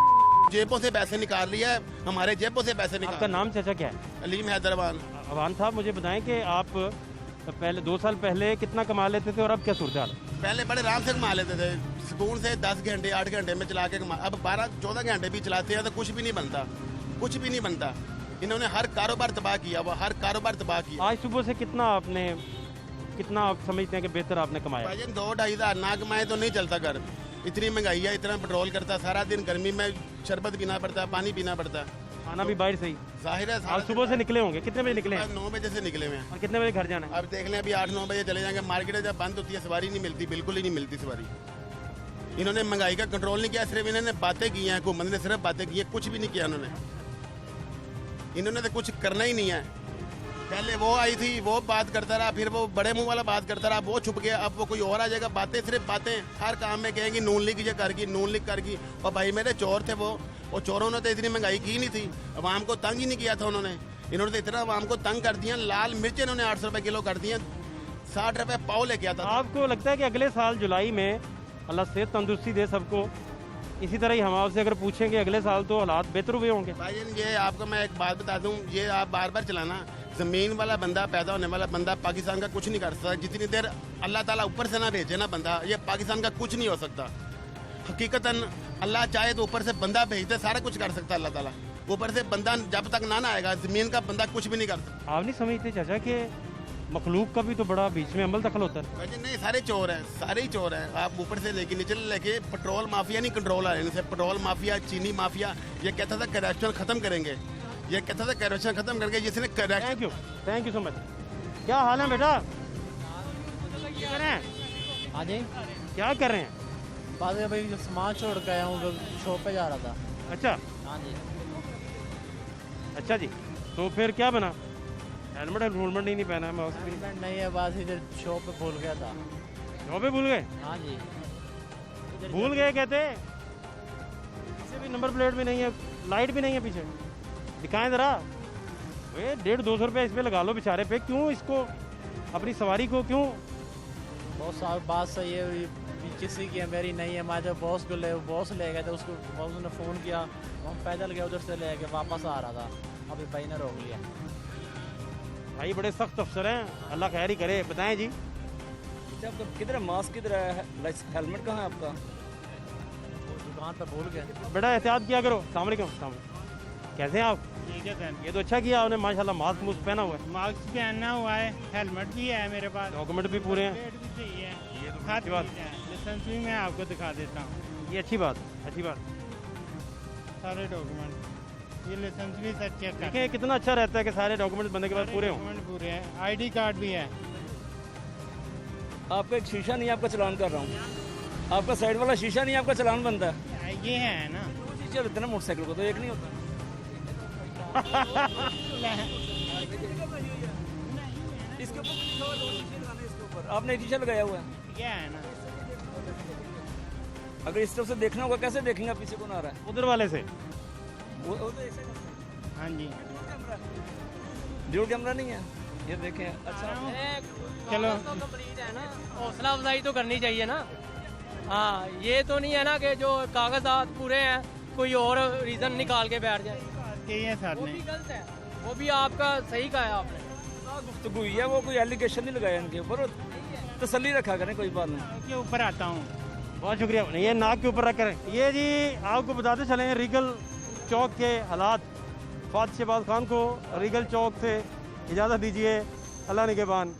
Speaker 20: जेबों से पैसे निकाल रही है, हमारे जेबों से पैसे निकाल।
Speaker 1: आपका नाम चाचा क्या है?
Speaker 20: अलीम हैदराबाद।
Speaker 1: अवान साहब मुझे बताएं कि आप पहले 2 साल पहले कितना कमा लेते थे और अब क्या सूरत हाल?
Speaker 20: पहले बड़े आराम से कमा लेते थे, सुकून से 10 घंटे 8 घंटे में चला के कमा। अब 12-14 घंटे भी चलाते हैं तो कुछ भी नहीं बनता, कुछ भी नहीं बनता। इन्होंने हर कारोबार तबाह किया, वो हर कारोबार तबाह किया।
Speaker 1: आज सुबह से कितना आप समझते हैं कि बेहतर आपने कमाया?
Speaker 20: 2-2.5 हज़ार ना कमाए तो नहीं चलता घर। इतनी महंगाई है, इतना पेट्रोल करता, सारा दिन गर्मी में शरबत पीना पड़ता है, पानी पीना पड़ता है,
Speaker 1: खाना भी बाहर से ही।
Speaker 20: जाहिर है।
Speaker 1: आज सुबह से निकले होंगे, कितने बजे निकले?
Speaker 20: 9 बजे से निकले हुए हैं।
Speaker 1: और कितने बजे घर जाना है?
Speaker 20: अब देख लें, अभी 8-9 बजे चले जाएंगे। मार्केट जब बंद होती है सवारी नहीं मिलती, बिल्कुल ही नहीं मिलती सवारी। इन्होंने महंगाई का कंट्रोल नहीं किया, सिर्फ इन्होंने बातें की हैं। हुकूमत ने सिर्फ बातें की हैं, कुछ भी नहीं किया इन्होंने तो कुछ करना ही नहीं है। पहले वो आई थी, वो बात करता रहा, फिर वो बड़े मुंह वाला बात करता रहा, वो छुप गया, अब वो कोई और आ जाएगा। बातें सिर्फ बातें, हर काम में कहेंगी नून लीग ये कर गई, नून लीग कर गई। और भाई मेरे चोर थे वो, और चोरों ने तो इतनी महंगाई की नहीं थी, अवाम को तंग ही नहीं किया था उन्होंने। इन्होंने तो इतना अवाम को तंग कर दिया। लाल मिर्च इन्होंने 800 रुपये किलो कर दिए, 60 रुपये पाव लेके आता था।
Speaker 1: आपको लगता है कि अगले साल जुलाई में, अल्लाह सेहत तंदुरुस्ती दे सबको, इसी तरह ही हम आपसे अगर पूछेंगे अगले साल तो हालात बेहतर हुए होंगे?
Speaker 20: भाई ये आपको मैं एक बात बता दूं, ये आप बार बार चलाना, ज़मीन वाला बंदा, पैदा होने वाला बंदा पाकिस्तान का कुछ नहीं कर सकता। जितनी देर अल्लाह ताला ऊपर से ना भेजे ना बंदा, ये पाकिस्तान का कुछ नहीं हो सकता। हकीकतन अल्लाह चाहे तो ऊपर से बंदा भेज दे, सारा कुछ कर सकता अल्लाह ताला। ऊपर से बंदा जब तक ना आएगा, ज़मीन का बंदा कुछ भी नहीं कर सकता।
Speaker 1: आप नहीं समझते चाचा कि मखलूक का भी तो बड़ा बीच में अमल दखल होता है?
Speaker 20: नहीं, सारे चोर हैं, सारे ही चोर हैं। आप ऊपर से लेके नीचे लेके पेट्रोल माफिया नहीं कंट्रोल आ रहे हैं। पेट्रोल माफिया, चीनी माफिया, ये कहता था करप्शन खत्म करेंगे, ये कहता था करप्शन खत्म करके, जिसने
Speaker 1: थैंक यू सो मच। क्या हाल है बेटा? क्या कर रहे हैं?
Speaker 21: हाँ जी,
Speaker 1: क्या कर रहे हैं?
Speaker 21: बाद में भाई सामान छोड़ के आया हूँ, शॉप पे जा रहा था।
Speaker 1: अच्छा,
Speaker 21: हाँ जी।
Speaker 1: अच्छा जी, तो फिर क्या बना? हेलमेट नहीं पहना है? मास्क
Speaker 21: हेलमेट नहीं है, बस इधर शॉप पे भूल गया था।
Speaker 1: शॉप पे भूल गए?
Speaker 21: हाँ जी।
Speaker 1: भूल गए कहते? पीछे भी नंबर प्लेट भी नहीं है, लाइट भी नहीं है पीछे, दिखाएं जरा। 150-200 रुपये इस पे लगा लो बेचारे पे, क्यों इसको, अपनी सवारी को क्यों?
Speaker 21: बहुत साल बात सही है, किसी की है, मेरी नहीं है। मैं जब बॉस को बॉस ले गए थे, उसको बॉस ने फ़ोन किया, हम पैदल गए, उधर से ले गए, वापस आ रहा था, अभी भाई ने रोक लिया।
Speaker 1: भाई बड़े सख्त अफसर हैं, अल्लाह खैर ही करे। बताएं जी।
Speaker 18: अच्छा, आपका किधर है मास्क, किधर है हेलमेट, कहाँ है आपका?
Speaker 21: दुकान पर भूल गए।
Speaker 1: बेटा एहतियात किया करो। अस्सलाम वालेकुम। कैसे हैं आप?
Speaker 11: ठीक है सर।
Speaker 1: ये तो अच्छा किया आपने, माशाल्लाह मास्क मुस्क पहना हुआ है।
Speaker 11: मास्क पहना हुआ है, हेलमेट भी है मेरे पास,
Speaker 1: डॉक्यूमेंट भी पूरे हैं।
Speaker 11: भी चाहिए,
Speaker 1: ये तो
Speaker 11: हर
Speaker 1: अच्छी बात
Speaker 11: चीज़ है। लाइसेंस भी मैं आपको दिखा देता हूँ।
Speaker 1: ये अच्छी बात, अच्छी बात।
Speaker 11: सारे डॉक्यूमेंट, ये लाइसेंस भी सच चेक कर।
Speaker 1: देखिए कितना अच्छा रहता है कि सारे डॉक्यूमेंट बंदे के पास पूरे हों।
Speaker 11: डॉक्यूमेंट पूरे हैं, आईडी कार्ड भी है।
Speaker 18: आपका एक शीशा नहीं, आपका चलान कर रहा हूँ। आपका साइड वाला शीशा नहीं, आपका चलान बनता है।
Speaker 11: ये है ना,
Speaker 18: दो शीशे होते हैं ना मोटरसाइकिल को, तो एक नहीं होता। इसके ऊपर लिखा हुआ 2 शीशे लगाने, इसके ऊपर आपने एक शीशा लगाया हुआ है।
Speaker 11: ये है ना,
Speaker 18: अगर इस तरफ से देखना होगा, कैसे देखेंगे आप पीछे कौन आ रहा है?
Speaker 1: उधर वाले से।
Speaker 18: वो तो ऐसे
Speaker 11: हाँ जी,
Speaker 18: ड्यूल कैमरा नहीं है, ये देखें। अच्छा
Speaker 11: चलो
Speaker 14: कंप्लीट है ना, हौसला अफजाई तो करनी चाहिए ना। हाँ, ये तो नहीं है ना कि जो कागजात पूरे हैं कोई और रीज़न निकाल के बैठ जाए।
Speaker 11: ये सर
Speaker 14: वो
Speaker 11: ने
Speaker 14: भी गलत है, वो भी आपका सही कहा है आपने।
Speaker 18: गुफ्तगू हुई है, वो कोई एलिगेशन नहीं लगाया इनके ऊपर, तसल्ली रखा करें, कोई बात नहीं।
Speaker 11: के ऊपर आता हूँ।
Speaker 1: बहुत शुक्रिया। ये नाक के ऊपर रख कर ये जी आपको बताते चले रीगल चौक के हालात। फात शहबाज खान को रीगल चौक से इजाज़त दीजिए। अल्लाह निगहबान।